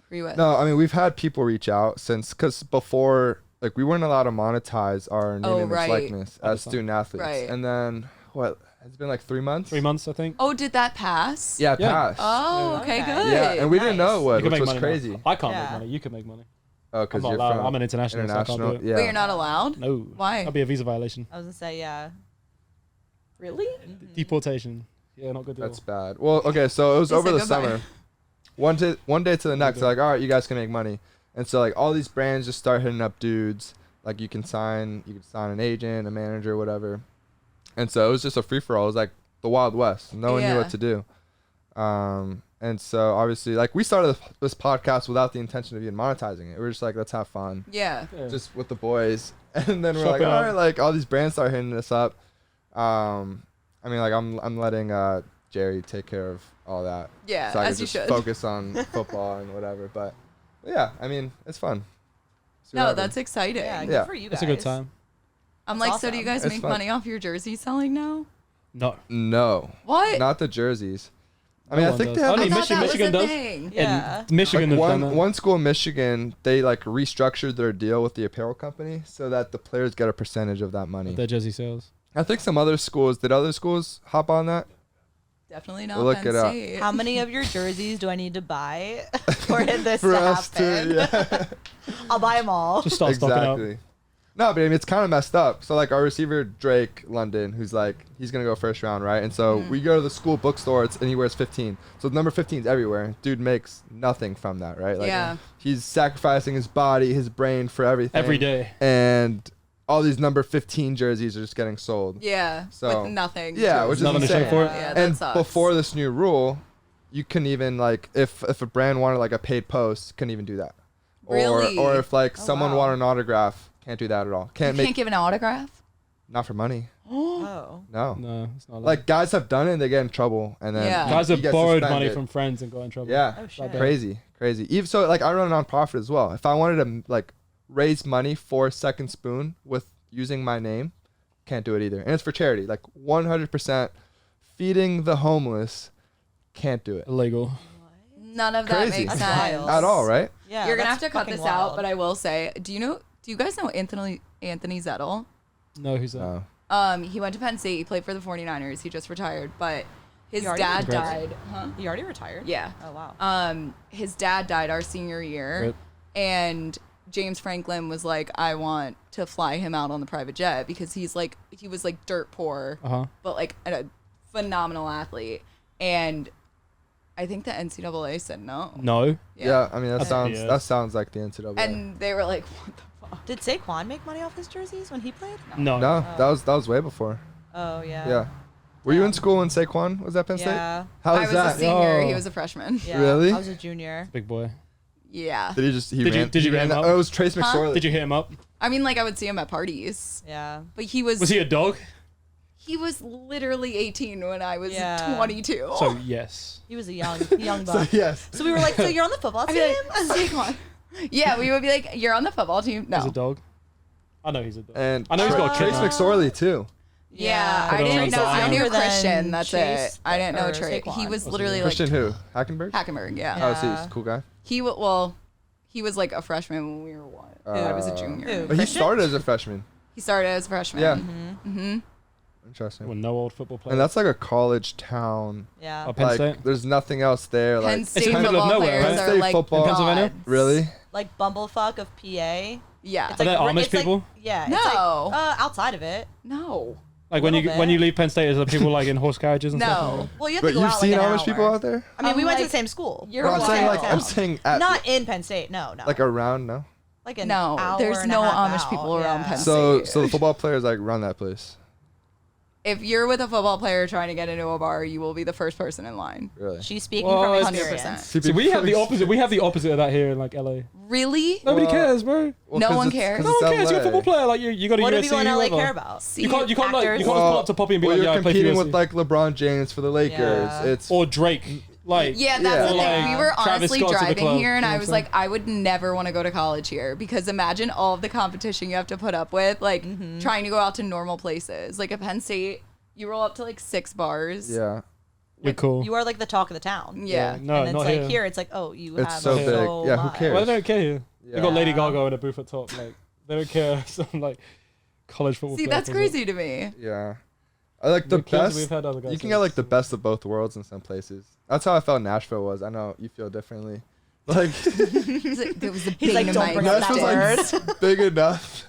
Who are you with? No, I mean we've had people reach out because before, like we weren't allowed to monetize our name, Oh, image, right. likeness as Understand. student athletes, Right. and then what? It's been like 3 months. 3 months, I think. Oh, did that pass? Yeah, it Yeah. passed. Oh, okay, Okay. good. yeah, and we didn't know it Nice. would, You can which make was money. crazy. Now. I can't Yeah. make money. You can make money. Oh, I'm because not you're allowed. from I'm an international, so I can't do it. Yeah. But you're not allowed. No. Why? That'd be a visa violation. I was gonna say, yeah. Really? Deportation. Yeah, not good deal. That's bad. Well, okay, so it was They over said the goodbye. summer. One day to the next, they're like, all right, you guys can make money. And so like all these brands just start hitting up dudes. Like you can sign an agent, a manager, whatever. And so it was just a free for all. It was like the Wild West. No one knew Yeah. what to do. And so obviously, like we started this podcast without the intention of even monetizing it. We were just like, let's have fun, Yeah. Yeah. just with the boys. And then we're Shop like, it all out. right, like all these brands start hitting us up. I mean, like I'm letting Jerry take care of all that. Yeah, So I as can you just should. focus on football and whatever. But yeah, I mean, it's fun. See what No, happens. that's exciting. Yeah, good Yeah. for you guys. It's a good time. I'm That's like, so do you awesome. guys It's make fun. money off your jersey selling now? No. No, What? not the jerseys. I No mean, I one think does. they have Only I thought that Michigan was a does. thing. Yeah. And Michigan like has done that. one school in Michigan, they like restructured their deal with the apparel company so that the players get a percentage of that money. Their jersey sales. I think some other schools, did other schools hop on that? Definitely not We'll look Penn it up. State. How many of your jerseys do I need to buy for this For to us happen? to, yeah. I'll buy them all. Just start stocking up. Exactly. No, but I mean, it's kind of messed up. So, like, our receiver, Drake London, who's like, he's going to go first round, right? And so we go to the school bookstore, and he wears 15. So, number 15 is everywhere. Dude makes nothing from that, right? Like, Yeah. he's sacrificing his body, his brain for everything. Every day. And all these number 15 jerseys are just getting sold. Yeah. So- with nothing. Yeah, to which is Nothing to show insane. for it. Yeah, that And sucks. before this new rule, you couldn't even, like, if a brand wanted, like, a paid post, couldn't even do that. Really? Or if, like, Oh, someone wow. wanted an autograph, can't do that at all. you Can't make, can't give an autograph. not for money. Oh. No. No, it's not Like guys have done it and they get in trouble and then Yeah. guys you have get borrowed money suspended. from friends and got in trouble. Yeah. Oh shit. Crazy. Even so like I run a nonprofit as well. If I wanted to like raise money for Second Spoon with using my name, can't do it either. And it's for charity. Like 100% feeding the homeless, can't do it. Illegal. None of that Crazy. makes That's sense. wild. At all, right? Yeah. You're gonna have that's to cut fucking this out, wild. but I will say, do you guys know Anthony Zettel? No, who's that? No. He went to Penn State. He played for the 49ers. He just retired, but his He already dad Congrats. died. Huh? He already retired. Yeah. Oh wow. His dad died our senior year, Rip. and James Franklin was like, I want to fly him out on the private jet because he was like dirt poor, Uh-huh. but like a phenomenal athlete. And I think the NCAA said no. No. Yeah, I mean That's BS. that sounds like the NCAA. And they were like, what the fuck? Did Saquon make money off his jerseys when he played? No. no, that was way before. Oh yeah. Yeah. Were you in school when Saquon was at Penn State? Yeah. How I was was that? a senior. Oh. He was a freshman. Yeah. Really? I was a junior. Big boy. Yeah. Did he just he Did you- ran? did you he hit ran him that- up? Oh, it was Trace Huh? McSorley. Did you hit him up? I mean, like I would see him at parties, Yeah. but he was Was he a dog? he was literally 18 when I was Yeah. 22. So yes. He was a young So buck. yes. So we were like, so you're on the football I'd team? be like, Saquon. Yeah, we would be like, you're on the football team. He's a No. dog. I know he's a dog. And I know he's got a Trace kid now. McSorley too. Yeah, Put I it on didn't the know. side. I knew Younger than Christian. That's Chase it. I didn't know or Trey. Saquon. He was What's literally his like Christian who? Hackenberg? Hackenberg. Yeah. Oh, so he's Yeah. a cool guy. He was like a freshman when we were what? I was a junior. Who? But he Christian? started as a freshman. He started as a freshman. Yeah. Mm-hmm. Interesting. Well, no old football player. And that's like a college town. Yeah. Oh, Penn like, State. there's nothing else there. Penn Like, State in the middle of football nowhere, players right? are State like football. In Pennsylvania? gods. really? Like Bumblefuck of PA. Yeah. It's Are like, they Amish it's like- people? yeah. No. It's like, outside of it. No. Like when you little when you bit. leave Penn State, is there people like in horse carriages and No. stuff? Well, you have to But go you've out seen like an Amish hour. people out there? I mean, we went to like, the same school. you're No, I'm saying like wild. I'm saying at Not in Penn State. No. like around no. Like an No, hour there's and a no half Amish out. people around Yeah. Penn So State. the football players like run that place. If you're with a football player trying to get into a bar, you will be the first person in line. Really? She's speaking Well, from 100%. experience. So we have the opposite. We have the opposite of that here in like LA. Really? Nobody Well, cares, bro. Well, No 'cause one it's- cares. 'cause No it's one cares. You're a LA. football player. Like you got to What do USC. people in LA whatever. care about? See, You can't like Actors. you can't pull up to Poppy and be Well, like, you're yeah, I play for competing USC. with like LeBron James for the Lakers. Yeah. It's or Drake. Like Yeah, that's Yeah. the thing. Like, We were Travis honestly Scott's at the driving club, here, and you know I what was I'm like, I would never want to go to college here because imagine all of the competition you have to put up with, like trying to go out to normal places. Like at Penn State, you roll up to like 6 bars. yeah. you're cool. You are like the talk of the town. Yeah. No, and it's not like here. here. It's like, oh, you It's have so big. Yeah, who much. cares? Well, they don't care here. Yeah. They got Lady Yeah. Gaga in a booth at top. Like they don't care. Some like college football. See, player that's pulls up. crazy to me. Yeah. I like the We've killed it, best. we've had other guys You can say get like the this. best of both worlds in some places. That's how I felt Nashville was. I know you feel differently. Like It was the He's like, bane of "Don't my bring up that Nashville's word." like big enough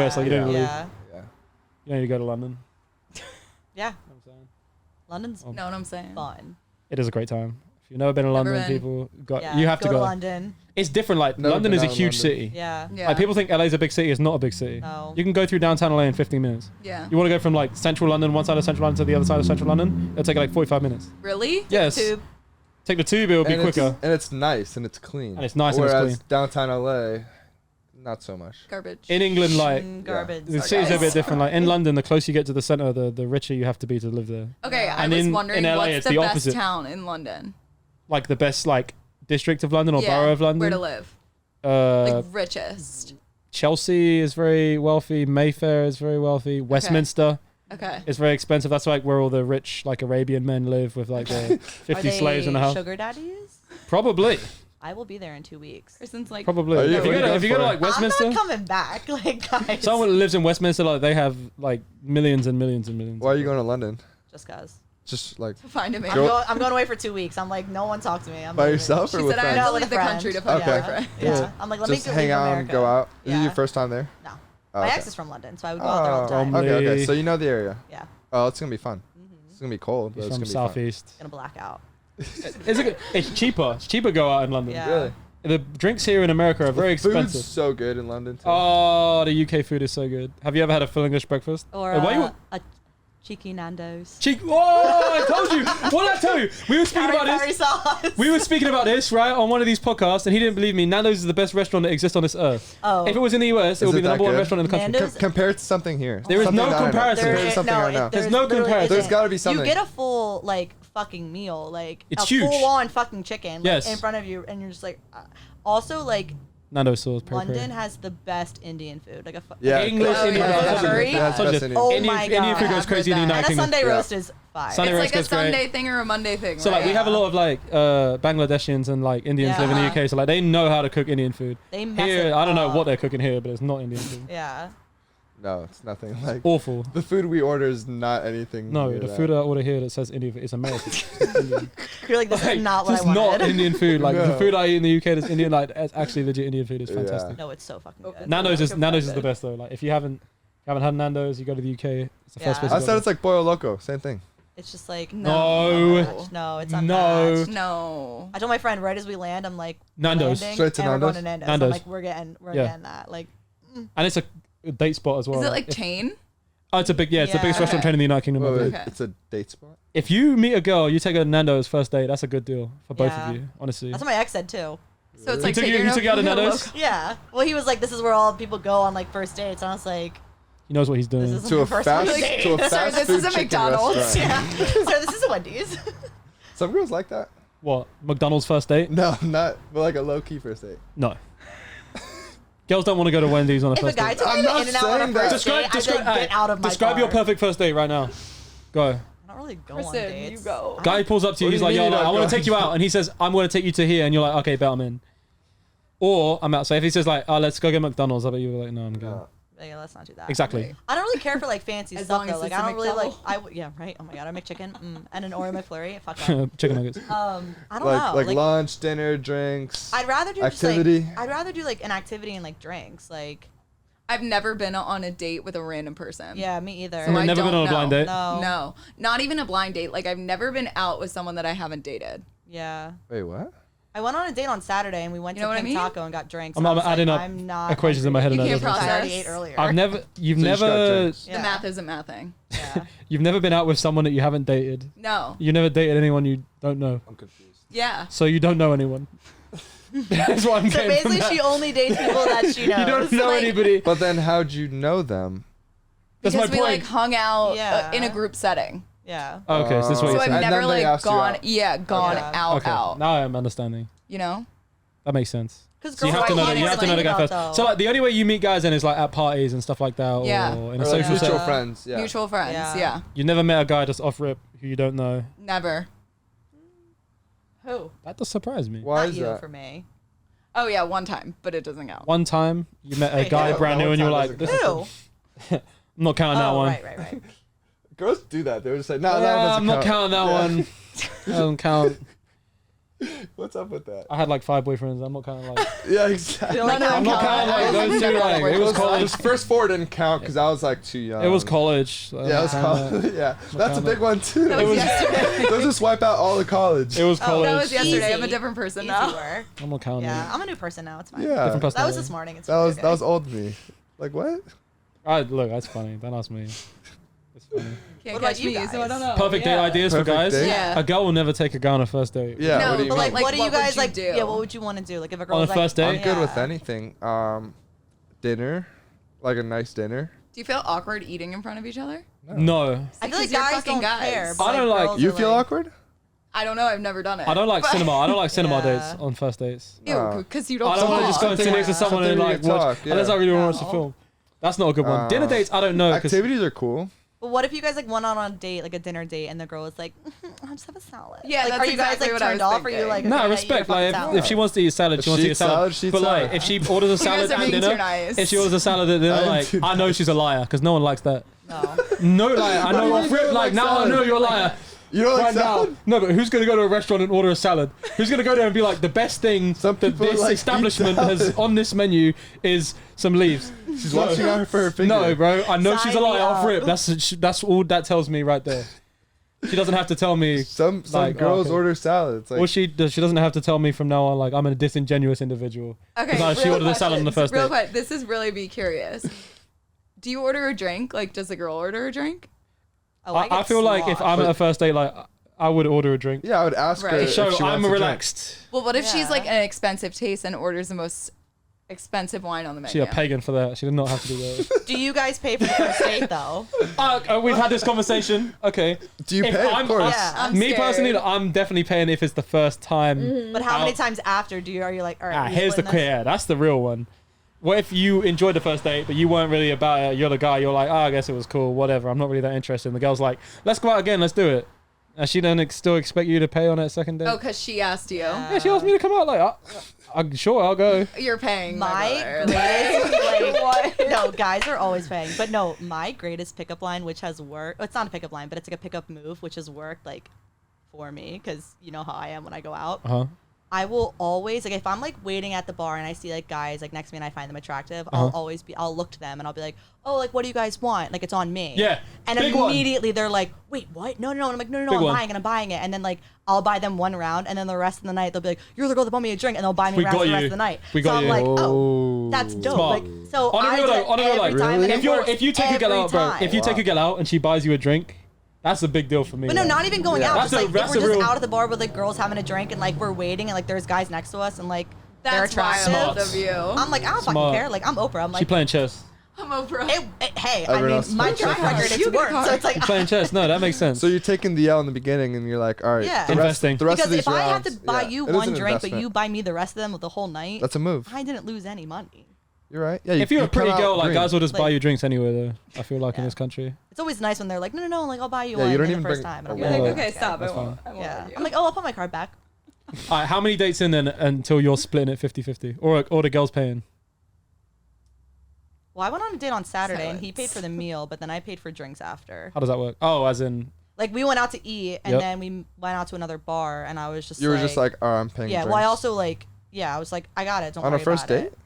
US, like you don't Yeah. really, Yeah. Yeah. you don't need to go to London. Yeah. You know what I'm saying? London's Know what I'm saying? fun. It is a great time. If you've never been to Never London, been. people Yeah, you have to go. London. It's different. Like Never London been is a out in huge London. city. Yeah. Yeah. Like people think LA is a big city. It's not a big city. No. You can go through downtown LA in 15 minutes. Yeah. You want to go from like central London, one side of central London to the other side of central London, it'll take like 45 minutes. Really? Yes. Tube. Take the tube, it'll be And quicker. and it's nice and it's clean. And it's nice and Whereas it's clean. downtown LA, not so much. Garbage. In England, like Garbage. the Sorry, cities are a bit guys. different. Like in London, the closer you get to the center, the richer you have to be to live there. Okay, I And was in wondering LA, what's it's the the best opposite. town in London? Like the best like district of London or Yeah, borough of London. where to live? Uh, Like richest. Chelsea is very wealthy. Mayfair is very wealthy. Westminster Okay. is very expensive. That's like where all the rich like Arabian men live with like the 50 slaves in the house. Sugar daddies? Probably. I will be there in 2 weeks. Kristen's like, Probably. Are you- If you what go are you to going like for? Westminster, I'm not coming back, like guys. someone who lives in Westminster, like they have like millions and millions and millions. Why are you going to London? Just cause. Just like to find him. I'm going away for 2 weeks. I'm like, no one talk to me. I'm by leaving. yourself She or with said I friends? had to No, with leave a the friend. country to find Okay. a boyfriend. Yeah. I'm like, let Just me go hang leave out and America. go out. Is Yeah. it your first time there? No. Oh, My okay. ex is from London, so I would go out there all the Oh, time. Bromley. okay. So you know the area. Yeah. Oh, it's gonna be fun. It's gonna be cold, but He's it's from gonna be fun. southeast. Gonna black out. Is it? It's cheaper. It's cheaper to go out in London. Yeah. Really? The drinks here in America are very Food's expensive. so good in London too. Oh, the UK food is so good. Have you ever had a full English breakfast? Or Hey, why you? a cheeky Nando's. Oh, I told you. What did I tell you? We were speaking about Curry this. sauce. We were speaking about this right on one of these podcasts, and he didn't believe me. Nando's is the best restaurant that exists on this earth. Oh. If it was in the US, it Is would be it the that number one good? restaurant in the country. Nando's- Compare it to something here. There is Something no that I know. comparison. Compare it There to is- something no, I know. there's no literally comparison. There's isn't. gotta be something. You get a full like fucking meal, like It's a huge. full-on fucking chicken, like, Yes. in front of you, and you're just like. Also, like Nando's sauce, peri London peri. has the best Indian food, like a. Yeah, English Oh, Indian yeah, food. yeah, curry? Yeah, it's Such best a- Indian. Oh Indian, my Indian God. food I goes have crazy in the heard that. United And a Kingdom. Sunday Yeah. roast is fire. Sunday It's roast like a goes great. Sunday thing or a Monday thing. So like we right? have a lot of like Bangladeshians and like Indians live in the Yeah. UK, so like they know how to cook Indian food. They mess Here, it I don't know up. what they're cooking here, but it's not Indian food. Yeah. No, it's nothing like Awful. the food we order is not anything. No, near the that. food I order here that says Indian food is American. It's Indian. You're like, this Like, is not what it's I wanted. not Indian food. Like the No. food I eat in the UK that's Indian, like it's actually legit Indian food. It's Yeah. fantastic. No, it's so fucking good. Nando's is Like Nando's is the offended. best though. Like if you haven't had Nando's, you go to the UK. It's the first Yeah. place. I to said go it's like Pollo Loco, same thing. It's just like No. unmatched. No, it's No. unmatched. No. I told my friend right as we land, I'm like Nando's. landing, Straight to and we're going to Nando's? Nando's. Nando's. I'm like we're Yeah. getting that. Like and it's a date spot as well. Is it like If- chain? oh, it's a big it's the biggest Yeah. restaurant chain in the United Kingdom. I Wait, believe. wait, Okay. it's a date spot. If you meet a girl, you take her to Nando's first date. That's a good deal for both Yeah. of you. Honestly. that's what my ex said too. So it's He like took you- taking he took you out to a Nando's? local- Yeah. Well, he was like, this is where all people go on like first dates, and I was like, He knows what he's doing. this is To my a first fast date. to a Sir, fast this food is a chicken McDonald's. restaurant. Yeah. So this is a Wendy's. Some girls like that. What? McDonald's first date? No, not but like a low key first date. No. Girls don't want to go to Wendy's on a If a first guy date. took I'm me not In and Out on a saying that. first date, I'd Describe, like, get out of my describe your car. perfect first date right now. Go. I don't really go on Kristen, dates. you go. Guy pulls up to you. What He's do you like, yo, mean like, you're I not want to take you going? out. And he says, I'm going to take you to here. And you're like, okay, bet I'm in. Or I'm out. So if he says like, oh, let's go get McDonald's, I bet you were like, no, I'm good. No. Yeah, let's not do that. Exactly. I don't really care for like fancy As stuff long as though. Like it's I a don't really like. McDouble. Yeah, right. Oh my god, a McChicken and an Oreo McFlurry. Fuck that. Chicken nuggets. I don't Like know. like lunch, dinner, drinks. I'd rather do activity. Just, like, I'd rather do like an activity and like drinks. Like I've never been on a date with a random person. yeah, me either. So You've I never been don't on a blind know. date? No. No, not even a blind date. Like I've never been out with someone that I haven't dated. Yeah. Wait, what? I went on a date on Saturday and we went You know to what I Pink mean? Taco and got drinks. I'm and I was adding like, up I'm not equations in my head. You and can't that doesn't- I process. already ate earlier. I've never, you've So you just got never, drinks. Yeah. The math isn't mathing. Yeah. you've never been out with someone that you haven't dated. No. You never dated anyone you don't know. I'm confused. Yeah. So you don't know anyone. That's what I'm So getting from basically, that. she only dates people that she knows. You don't know Like, anybody. But then how'd you know them? That's Because my we point. like hung out Yeah. in a group setting. Yeah. Oh, okay, so this is what So you're I've saying. And never then they like asked you gone. out. Yeah, gone Okay. out. Okay, Out. now I'm understanding. You know. That makes sense. Because So you have to know. You have to know the guy first. So like the only way you meet guys then is like at parties and stuff like that, or Yeah. in a Or like social mutual setting. friends. Yeah. Mutual friends. Yeah. Yeah. You never met a guy just off rip who you don't know. Never. who? That does surprise me. Why Not is you that? for me. Oh yeah, one time, but it doesn't count. One time you met a Wait, guy who? brand new That and you're one like, time this doesn't is Who? I'm not counting that Oh, one. right. Girls do that. They would just say, no, that Yeah, doesn't I'm not count. counting that Yeah. one. That doesn't count. What's up with that? I had like 5 boyfriends. I'm not kind of like. Yeah, exactly. None of them I'm not count. counting like those two. Like it was college. This first 4 didn't count because I was like too young. It was college. Yeah, it was college. Yeah, that's a big one too. That was yesterday. Those just wipe out all the college. It was college. That was yesterday. Easy. I'm a different person Easy now. work. I'm not counting. Yeah, I'm a new person now. It's fine. Yeah, Different That was personality. this morning. It's that okay. was old me. Like what? Look, that's funny. Don't ask me. It's funny. Can't What about catch you me, guys? so I don't know. Perfect date ideas for Perfect guys. date? Yeah. A girl will never take a guy on a first date. Yeah. No, what do you But mean? like, what do you what would guys like? do? Yeah, what would you want to do? Like, if a girl On was a like, first date? I'm good with Yeah. anything. Dinner, like a nice dinner. Do you feel awkward eating in front of each other? No. I feel like Because you're guys fucking don't guys. care. but, I don't like- girls You are feel like, awkward? I don't know. I've never done it. I don't like But- cinema. I don't like cinema Yeah. dates on first dates. Oh. Because you don't. I don't want to talk. just go and sit next to someone and Something like we can watch. talk, Unless I yeah. really want to watch the No. film. That's not a good one. Dinner dates, I don't know. 'Cause Activities are cool. But what if you guys like went on a date, like a dinner date, and the girl was like, "I'll just have a salad." Yeah, like, that's are you guys exactly like what I turned was off? Or you thinking. like, No, okay, respect. yeah, Like salad. if she wants to eat salad, If she wants she to eat eats salad. salad, she eats But like salad. if she orders a You salad guys are at being dinner, too nice. if she orders a salad at dinner, I am like too I know she's a liar because no one likes that. No. No, like I What do know you off mean rip. you don't Like like now I salad? know you're a liar. You don't like Right now, salad? no, but who's gonna go to a restaurant and order a salad? Who's gonna go there and be like, the best thing Some that people this like establishment eat has salad. on this menu is some leaves? She's watching out for her finger. No, bro, I know she's a Sign me liar off up. rip. That's all that tells me right there. She doesn't have to tell me. Some Like, girls okay. order salads. Like, Well, she doesn't have to tell me from now on. Like I'm a disingenuous individual. Okay. No, she real ordered a salad on the questions. first Real date. quick. This is really be curious. Do you order a drink? Like, does the girl order a drink? Oh, I get feel like if sloshed. I'm at a first date, like I would order a drink. yeah, I would ask her Right. if So she I'm wants a drink. relaxed. Well, what if she's Yeah. like an expensive taste and orders the most expensive wine on the menu? She a pagan for that. She did not have to do that. Do you guys pay for the first date though? We've had this conversation. Okay. Do you If pay? I'm- Of course. Yeah. I'm Me scared. personally, I'm definitely paying if it's the first time. But how many out. times after are you like, all right? we Here's the splitting this? yeah, that's the real one. What if you enjoyed the first date, but you weren't really about it? You're the guy. You're like, I guess it was cool. Whatever. I'm not really that interested. And the girl's like, let's go out again. Let's do it. And she then still expect you to pay on that second date. Oh, because she asked you. Yeah, she asked me to come out. Like, I'm sure I'll go. You're paying. My brother. greatest, like, no, guys are always paying. But no, my greatest pickup line, which has worked, it's not a pickup line, but it's like a pickup move, which has worked like for me, because you know how I am when I go out. Uh-huh. I will always, like, if I'm like waiting at the bar and I see like guys like next to me and I find them attractive, Uh-huh. I'll look to them and I'll be like, oh, like, what do you guys want? Like, it's on me. Yeah, And big one. immediately they're like, wait, what? No. And I'm like, no, Big I'm one. buying it. And then like, I'll buy them one round and then the rest of the night they'll be like, you're the girl that bought me a drink, and they'll buy me We rounds got for the rest you. of the night. We got so I'm you. like, oh, Oh. that's dope. Smart. Like, so On a I real do though, it on a real, like, every time, and if it you works if you take a girl every out, bro, time. if you take a girl out and she buys you a drink, that's a big deal for me. But no, like. not even going Yeah. out. That's Just a- like that's if we're a just real- out at the bar with like girls having a drink and like we're waiting and like there's guys next to us and like they're That's attractive. wild of you. I'm like, I don't fucking Smart. care. Like, I'm Oprah. I'm She like, playing chess. I'm Oprah. hey, Everyone I else mean, my plays track chess. record, You it's get worked. hard. So it's like, You playing chess? No, that makes sense. So you're taking the L in the beginning, and you're like, all right, Yeah. Investing. The rest because of these if I have to rounds- buy yeah, you it is one an drink, but investment. you buy me the rest of them the whole night, That's a move. I didn't lose any money. You're right. Yeah. if you're a come pretty out girl, like green. guys will just buy Like- you drinks anyway. Though I feel like in Yeah. this country. It's always nice when they're like, no, like I'll buy you Yeah, one you don't the even first bring time. a And I'm wallet. like, Like, okay, stop. I that's won't. fine. I won't yeah. argue. I'm like, oh, I'll put my card back. All right, how many dates in then until you're splitting it 50-50, or the girl's paying? Well, I went on a date on Saturday and he Silence. paid for the meal, but then I paid for drinks after. How does that work? Oh, as in Like we went out to eat and Yep. then we went out to another bar and I was just You were just like, oh, I'm paying. yeah. drinks. Well, I also like, yeah, I was like, I got it. Don't on a worry first about date. it.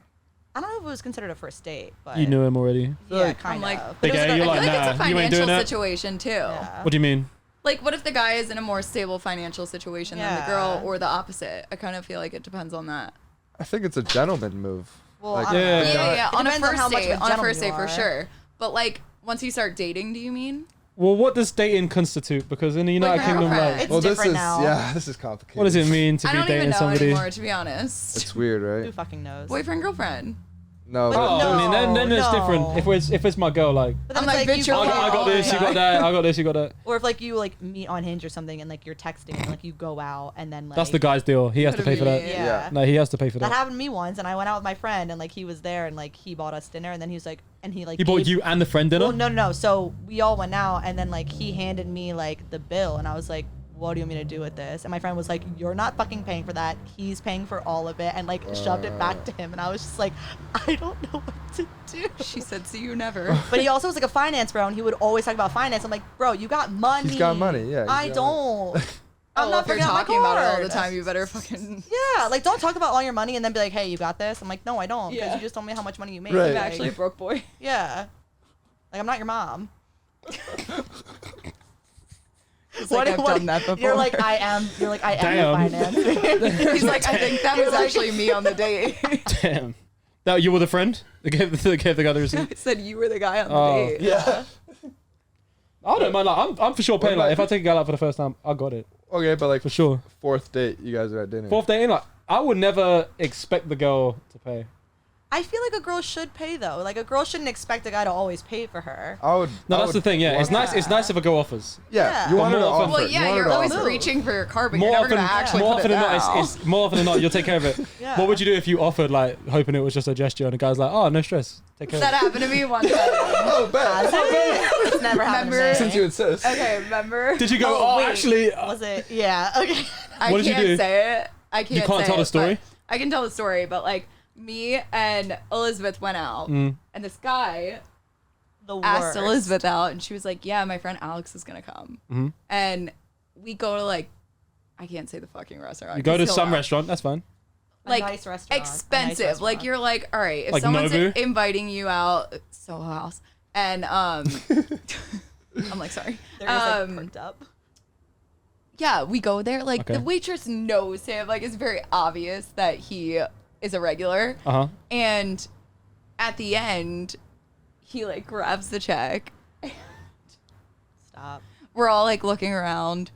I don't know if it was considered a first date, but you knew him already. yeah, Like- kind I'm like, of. Big But it was A, a you're good- I feel like, like it's a nah, you ain't financial doing that? situation too. yeah. What do you mean? Like, what if the guy is in a more stable financial situation than the Yeah. girl, or the opposite? I kind of feel like it depends on that. I think it's a gentleman move. Well, Like, I don't know. Yeah. Yeah, It on a depends on first how much of date, a on a gentleman first you date for are. sure. But like, once you start dating, do you mean? Well, what does dating constitute? Because in the United Boyfriend, Kingdom, girlfriend. like, It's well, this different is now. this is complicated. what does it mean to I be don't even dating know somebody? anymore, to be honest. It's weird, Who right? fucking knows? Boyfriend, girlfriend. No, But Oh, but I mean, then it's no. different. If it's my girl, like, But then I'm it's like, you bitch, you're go like, I got out this, you and- got that, I got this, you got that. Or if like you like meet on Hinge or something and like you're texting and like you go out and then like That's the guy's deal. He has to Could've pay for that. been. Yeah. No, he has to pay for That that. happened to me once, and I went out with my friend, and like he was there, and like he bought us dinner, and then he was like, and he like He bought gave- you and the friend dinner. Well, no. So we all went out, and then like he handed me like the bill, and I was like, "What do you want me to do with this?" And my friend was like, "You're not fucking paying for that. He's paying for all of it," and like shoved it back to him, and I was just like, I don't know what to do. She said, "See you never." But he also was like a finance bro, and he would always talk about finance. I'm like, bro, you got money. He's got money, yeah, he's I got don't. I'm not if you're bringing out my talking about it all the card. time, you better fucking. Yeah, like don't talk about all your money and then be like, hey, you got this. I'm like, no, I don't, because Yeah. you just told me how much money you made. Right. I'm Like, actually a broke boy. yeah, like I'm not your mom. It's like, I've done that before. You're like I am. You're like I am Damn. your finance. He's like, I think that was actually me on the date. Damn. That you were the friend that gave the guy the receipt? I said you were the guy on the Oh. date. Yeah. I don't mind. Like, I'm for sure paying. Like, if I take a girl out for the first time, I got it Okay, but like for sure. 4th date, you guys are at dinner. 4th date in, like, I would never expect the girl to pay. I feel like a girl should pay though. Like a girl shouldn't expect a guy to always pay for her. I would. No, I that's would the thing. Yeah, it's want- nice. It's nice if a girl offers. Yeah, Yeah. you want her to More often- offer. Well, yeah, you want her you're to always offer. reaching for your card, but More you're never often, gonna actually more put often it than not, down. it's more often than not, you'll take care of it. Yeah. What would you do if you offered, like, hoping it was just a gesture, and the guy's like, "Oh, no stress, take care That of it." happened to me one time. Oh, bet. It's never happened to me. Remember- Since you insist. Okay, remember? Did you go? Oh, wait, actually, was it? Yeah. Okay. I What did you can't do? say it. I can't. can't say tell the it, story? but I can tell the story, but like me and Elizabeth went out, and this guy The worst. asked Elizabeth out, and she was like, "Yeah, my friend Alex is gonna come." And we go to like, I can't say the fucking restaurant. you go to 'cause he'll some know. restaurant. That's fine. A Like nice restaurant. A nice expensive. Like restaurant. you're like, all right, if Like someone's Nobu? inviting you out, Soho House, and I'm like, sorry. They're just like perked up. Yeah, we go there. Like Okay. the waitress knows him. Like it's very obvious that he is a regular. Uh-huh. And at the end, he like grabs the check. Stop. We're all like looking around,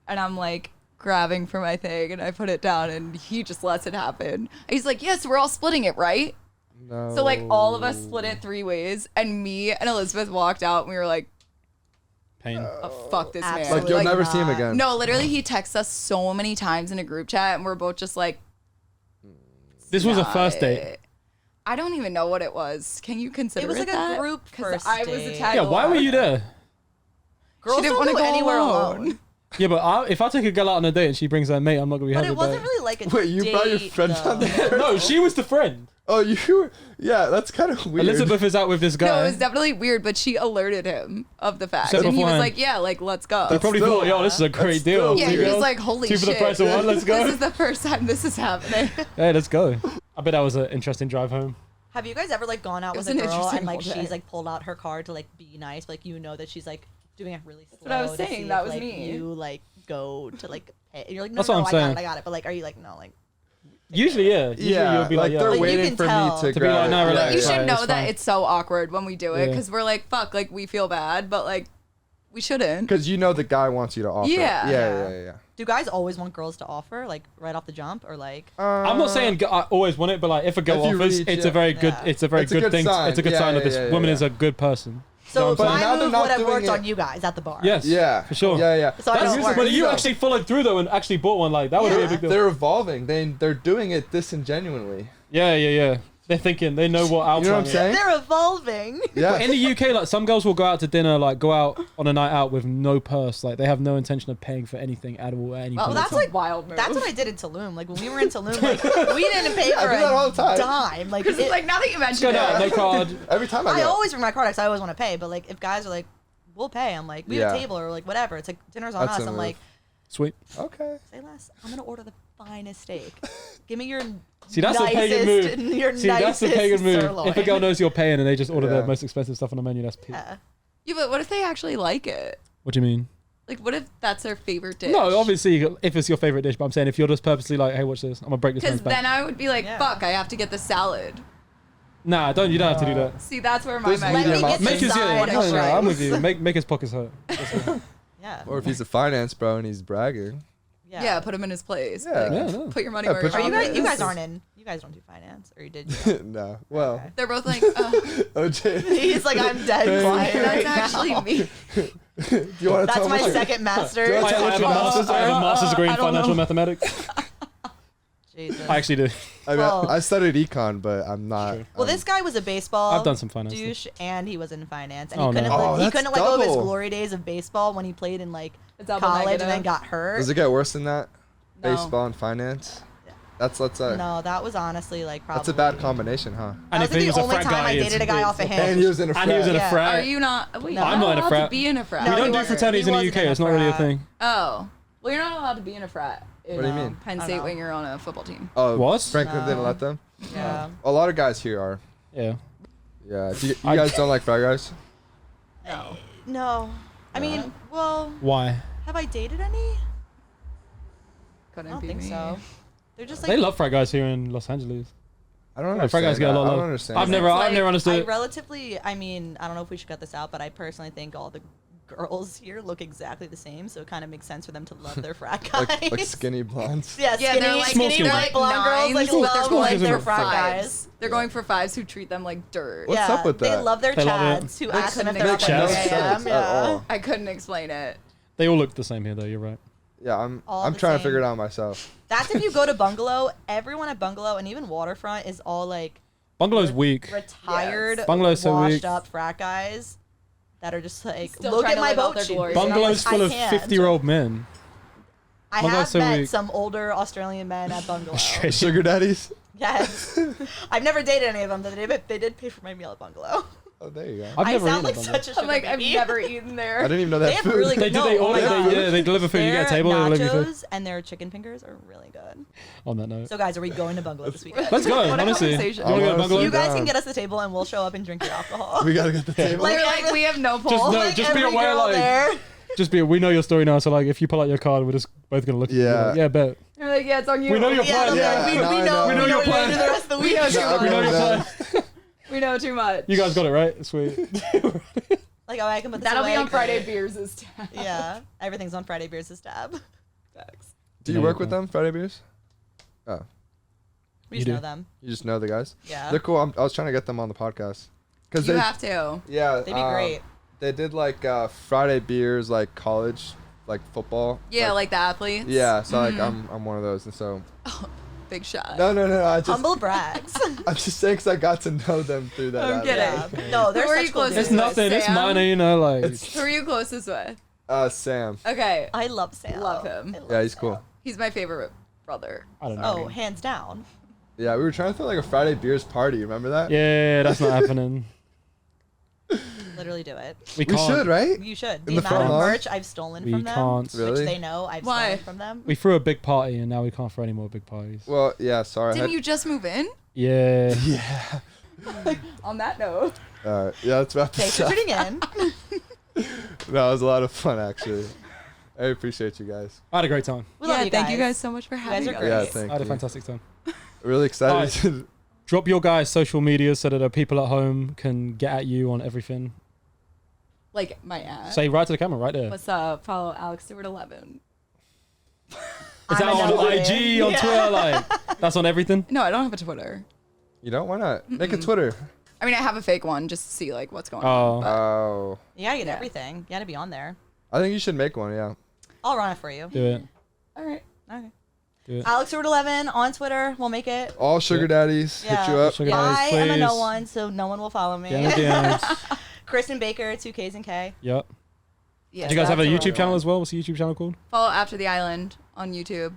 and I'm like grabbing for my thing, and I put it down, and he just lets it happen. And he's like, "Yes, we're all splitting it, right?" No. So like all of us split it 3 ways, and me and Elizabeth walked out, and we were like, Pain. oh, "Fuck this man!" Absolutely. Like you'll Like, never see him not. again. No, literally, he texts us so many times in a group chat, and we're both just like, This was a "Not first date. it." I don't even know what it was. Can you consider It was like that? a group 'Cause first I was date. a tag Yeah, why were you there? Girls She didn't don't wanna go go anywhere alone. alone. Yeah, but if I take a girl out on a date and she brings her mate, I'm not gonna be But happy it with wasn't that. really like a Wait, you brought your date, friend though. on there? No, she was the friend. Oh, you were. Yeah, that's kind of weird. Elizabeth is out with this guy. No, it was definitely weird, but she alerted him of the fact, Said and he was beforehand. like, "Yeah, like let's go." He probably still- thought, yo, this is a great that's deal. still Yeah, Two he was girls, like, "Holy two shit, for the price of one. Let's go. This is the first time this is happening." Hey, let's go. I bet that was an interesting drive home. Have you guys ever like gone out It with was a an girl interesting and like whole day. she's like pulled out her card to like be nice, but like you know that she's like doing it really slow? what I was to saying, see that if, was like, me. You like go to like pay, and you're like, no, That's no, what no, I'm saying. I got it. But like, are you like, no, like, Usually, yeah. Usually Yeah, you'll be like like, they're yo. you waiting can for tell. me to be grab like, no, it. relax. You It's should fine, know it's that fine. it's so awkward when we do it Yeah. because we're like, "Fuck!" Like we feel bad, but like we shouldn't. Because you know the guy wants you to offer. Yeah. Yeah. do guys always want girls to offer like right off the jump or like? I'm not saying I always want it, but like if a girl If you offers, reach it's it, a very good. yeah. It's a very It's a good good thing. sign. It's a good Yeah, sign that yeah, this yeah, woman yeah. is a good person. So But now my they're move not would have doing worked it- on you guys at the bar. Yes. Yeah. For sure. Yeah. So I That's, don't work. but you though. actually followed through though and actually bought one. Like that would be a big deal. They're evolving. They're doing it disingenuinely. Yeah. They're thinking. They know what outcome. You know what I'm saying? They're evolving. Yeah. In the UK, like some girls will go out to dinner, like go out on a night out with no purse. Like they have no intention of paying for anything at all at any Well, point. that's a like wild move. That's what I did in Tulum. Like when we were in Tulum, like we didn't pay I for do that all a the time. dime. Like, Because it- like now that you Go mention down, it, no card. Every time I I go. always bring my card because I always want to pay. But like if guys are like, we'll pay, I'm like, we have a Yeah. table or like whatever. It's like dinner's on That's us. a I'm move. like, Sweet. Okay. say less. I'm gonna order the finest steak. Give me your See, that's a pagan move. nicest- Your See, that's the nicest pagan move. sirloin. If a girl knows you're paying and they just order Yeah. the most expensive stuff on the menu, that's peak. Yeah. yeah, but what if they actually like it? What do you mean? Like, what if that's their favorite dish? No, obviously, if it's your favorite dish, but I'm saying if you're just purposely like, hey, watch this, I'm gonna break this Because man's then back. I would be like, Yeah. "Fuck, I have to get the salad." Nah, don't. You don't have to do that. See, that's where my There's mind. Let me medium get options. the Make his side no, of no, I'm rice. with you. Make his pockets hurt. Yeah. Or if he's a finance bro and he's bragging. Yeah, put him in his place. Yeah. Like, Yeah, no. Put your money Yeah, where put your Are your you mouth guys? You is. guys aren't in. You guys don't do finance, or you did? No. Well. Okay. They're both like, OJ. He's like, I'm dead Hey. quiet that's right actually now. me. Do you want to That's tell my me? second master's. Do you I, wanna tell I what have a your master's. I have a master's degree in I don't financial know. mathematics. Jesus. I actually do. I mean, Well- I studied econ, but I'm not. Well, this guy was a baseball I've done some finance douche, and he was in finance, and Oh, he couldn't no. Oh, he that's couldn't let go of his double. glory days of baseball when he played in like Double college negative. and then got hurt. Does it get worse than that? No. Baseball and finance. That's let's say. No, that was honestly like probably. That's a bad combination, huh? And That if was he was the a only frat time guy, I dated a guy off of him. And he was in a And he was in a Yeah. Are frat. you not? Wait, No. you're I'm not in a allowed frat. to be in a frat. No, We he don't do wasn't- fraternities he in the wasn't UK. in a It's not really a frat. thing. Oh, Well, you're not allowed to be in a frat. What do you mean? Penn I State don't when you're on a football team. Oh, What? Franklin didn't No. let them. Yeah. A lot of guys here are. Yeah. Yeah. You guys don't like frat guys? No. No. I mean, well, Why? have I dated any? Couldn't I don't be think me. so. They're just They like love frat guys here in Los Angeles. I don't Yeah, frat understand. guys get a that. lot of I love. don't understand. I've that. never like- understood I it. relatively. I mean, I don't know if we should cut this out, but I personally think all the girls here look exactly the same, so it kind of makes sense for them to love their frat guys. like skinny blondes. Yeah, Yeah, skinny, they're like Small skinny, skinny. like blonde girls, like Nines, love they're like going their for frat fives. guys. They're going for fives who treat them like dirt. What's yeah, up with They that? love their They love it. chads who I ask them if couldn't they're make up at sense 8 a.m. at Yeah. all. I couldn't explain it. They all look the same here, though. You're right. Yeah, I'm All the trying to same. figure it out myself. That's if you go to Bungalow. Everyone at Bungalow and even Waterfront is all like Bungalow's weak. retired, Yes. Bungalow's so washed weak. up frat guys that are just like, Still look trying at to my live out boat their shoes. glory. And I'm Bungalow's like, full I of can't. 50-year-old men. I Bungalow's have so met weak. some older Australian men at Bungalow. Sugar daddies. Yes. I've never dated any of them, but they did pay for my meal at Bungalow. Oh, there you go. I've I never sound eaten like at Bungalw. such a sugar I'm like, I've baby. never eaten there. I didn't even know They that have food. really They good. do. No, They oh order. my God. They deliver food. You get a Their table. They deliver you food. nachos and their chicken fingers are really good. On that note, So guys, are we going to Bungalow this weekend? let's go. What a Honestly, you want conversation. to go to Honestly. Bungalow? You guys down. can get us the table and we'll show up and drink your alcohol. We gotta get the table. Like, We're like, we have no pull. Just no, Like just be every aware, girl like, there. just be. We know your story now, so like, if you pull out your card, we're just both gonna look at you. Yeah. Like, yeah, bet. You're like, yeah, it's on you. We know your Yeah, plan. they'll be Yeah, like, now we I know. know. We know your what you're plan. gonna do the rest of the week. know Yeah, too I've We know been your there. plan. We know too much. You guys got it right. Sweet. Like, oh, I can put this That'll be away. on Friday Beers' tab. Yeah, everything's on Friday Beers' tab. Facts. Do you No, work you with don't. them, Friday Beers? Oh, We You just do. know them. you just know the guys. Yeah, They're cool. I was trying to get them on the podcast. Cause You they, have to. yeah, they'd be great. They did like Friday Beers, like college, like football. Yeah, like the athletes. Yeah, so like I'm one of those, and so Big shot. no, I just Humble brags. I'm just saying because I got to know them through that. I'm avenue. kidding. Yeah. No, they're Who are such you cool closest It's dudes. to? nothing. It's Sam? minor, you know. Like It's- Who are you closest with? Sam. Okay. I love Sam. Love him. I love Yeah, he's Sam. cool. He's my favorite brother. I don't know. Oh, hands down. Yeah, we were trying to throw like a Friday Beers party. Remember that? Yeah, that's not happening. Literally do it. We We can't. should, right? You should. In The the amount of front lawn? merch I've stolen We from them, can't. Really? which they know I've Why? stolen from them. We threw a big party and now we can't throw any more big parties. Well, yeah. Sorry. Didn't you just move in? Yeah. Yeah. On that note. All right. Yeah, let's wrap Thanks this for up. tuning in. No, it was a lot of fun actually. I appreciate you guys. I had a great time. We love you guys. Thank you guys so much for having guys are us. great. Yeah, Great. thank I had a you. fantastic time. Really excited. Drop your guys' social media so that the people at home can get at you on everything. Like my ad. Say right to the camera, right there. What's up? Follow Alex Stewart 11. Is that I'm on another IG, on one. Twitter? Like, that's on everything? No, I don't have a Twitter. You don't? Why not? Make a Twitter. I mean, I have a fake one just to see like what's going Oh. on. but- Oh. You gotta get Yeah. everything. You gotta be on there. I think you should make one. Yeah. I'll run it for you. Do it. All right. Okay. Do it. Alex Stewart 11 on Twitter. We'll make it. All sugar daddies Yeah. hit you up. Sugar I daddies, am a no please. one, so no one will follow me. Get in the DMs. Kristen Baker, 2Ks and K. Yep. Yeah. Do you guys have a that's the YouTube right channel one. as well? What's the YouTube channel called? Follow After the Island on YouTube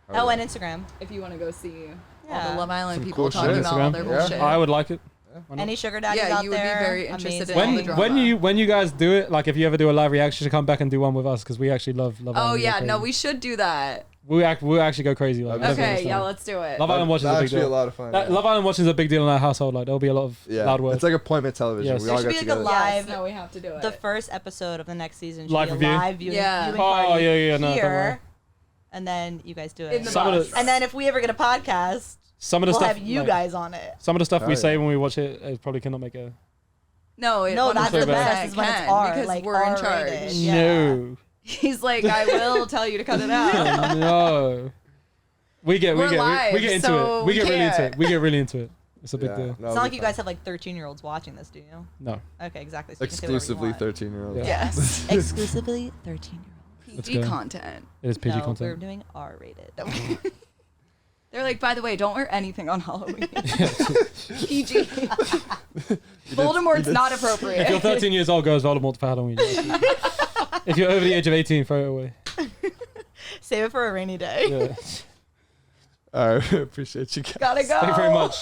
Oh, and Instagram. if you want to go see all Yeah. the Love Island Some people cool talking shit. about all their Instagram. Yeah. bullshit. I would like it. Why not? Any sugar daddies Yeah, out you would be there? very interested in Amazing. all the drama. When you guys do it, like if you ever do a live reaction, come back and do one with us because we actually love Oh Island. yeah, We're no, crazy. we should do that. we'll actually go crazy. Like, whatever Okay, it's yeah, done. let's do it. Love Island watching is a That's big actually deal. a lot of fun. That- yeah. Love Island watching is a big deal in our household. Like there'll be a lot of Yeah. loud words. It's like appointment television. Yes. We There all should get be like a together. live- Yes, no, we have to do it. The first episode of the next season should Live be a review? live viewing, Yeah. viewing Oh, party yeah, no, don't worry. here, and then you guys do it. In the Some of bus. the- And then if we ever get a podcast, some of the we'll stuff have you like, guys on it. Some of the stuff Oh, we yeah. say when we watch it, it probably cannot make a No, it No, that's the 100% best, is when it's can, R, because like we're in R-rated. charge. Yeah. no. He's like, I will tell you to cut it out. No. We get We're live, into so it. We get we really into can't. it. We get really into it. It's a big Yeah. deal. No, It's it'll not like be you fun. guys have like 13-year-olds watching this, do you? No. Okay, exactly. So you can say whatever you Exclusively want. 13-year-olds. Yeah. Yes. Exclusively 13-year-olds. Let's PG go. content. It is PG No, we're content. doing R-rated. They're like, by the way, don't wear anything on Halloween. PG. Voldemort's not If you're appropriate. 13 years old, go as Voldemort for Halloween. If you're over the age of 18, throw it away. Save it for a rainy day. Yeah. All right. Appreciate you guys. Gotta go. Thank you very much.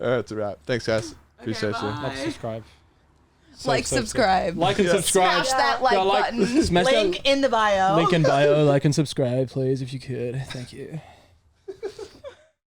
All right, it's a wrap. Thanks, guys. Appreciate you. bye. Like, subscribe. Like, subscribe. Like and subscribe. Smash that like button. Smash that Link in the bio. link in bio. Like and subscribe, please, if you could. Thank you.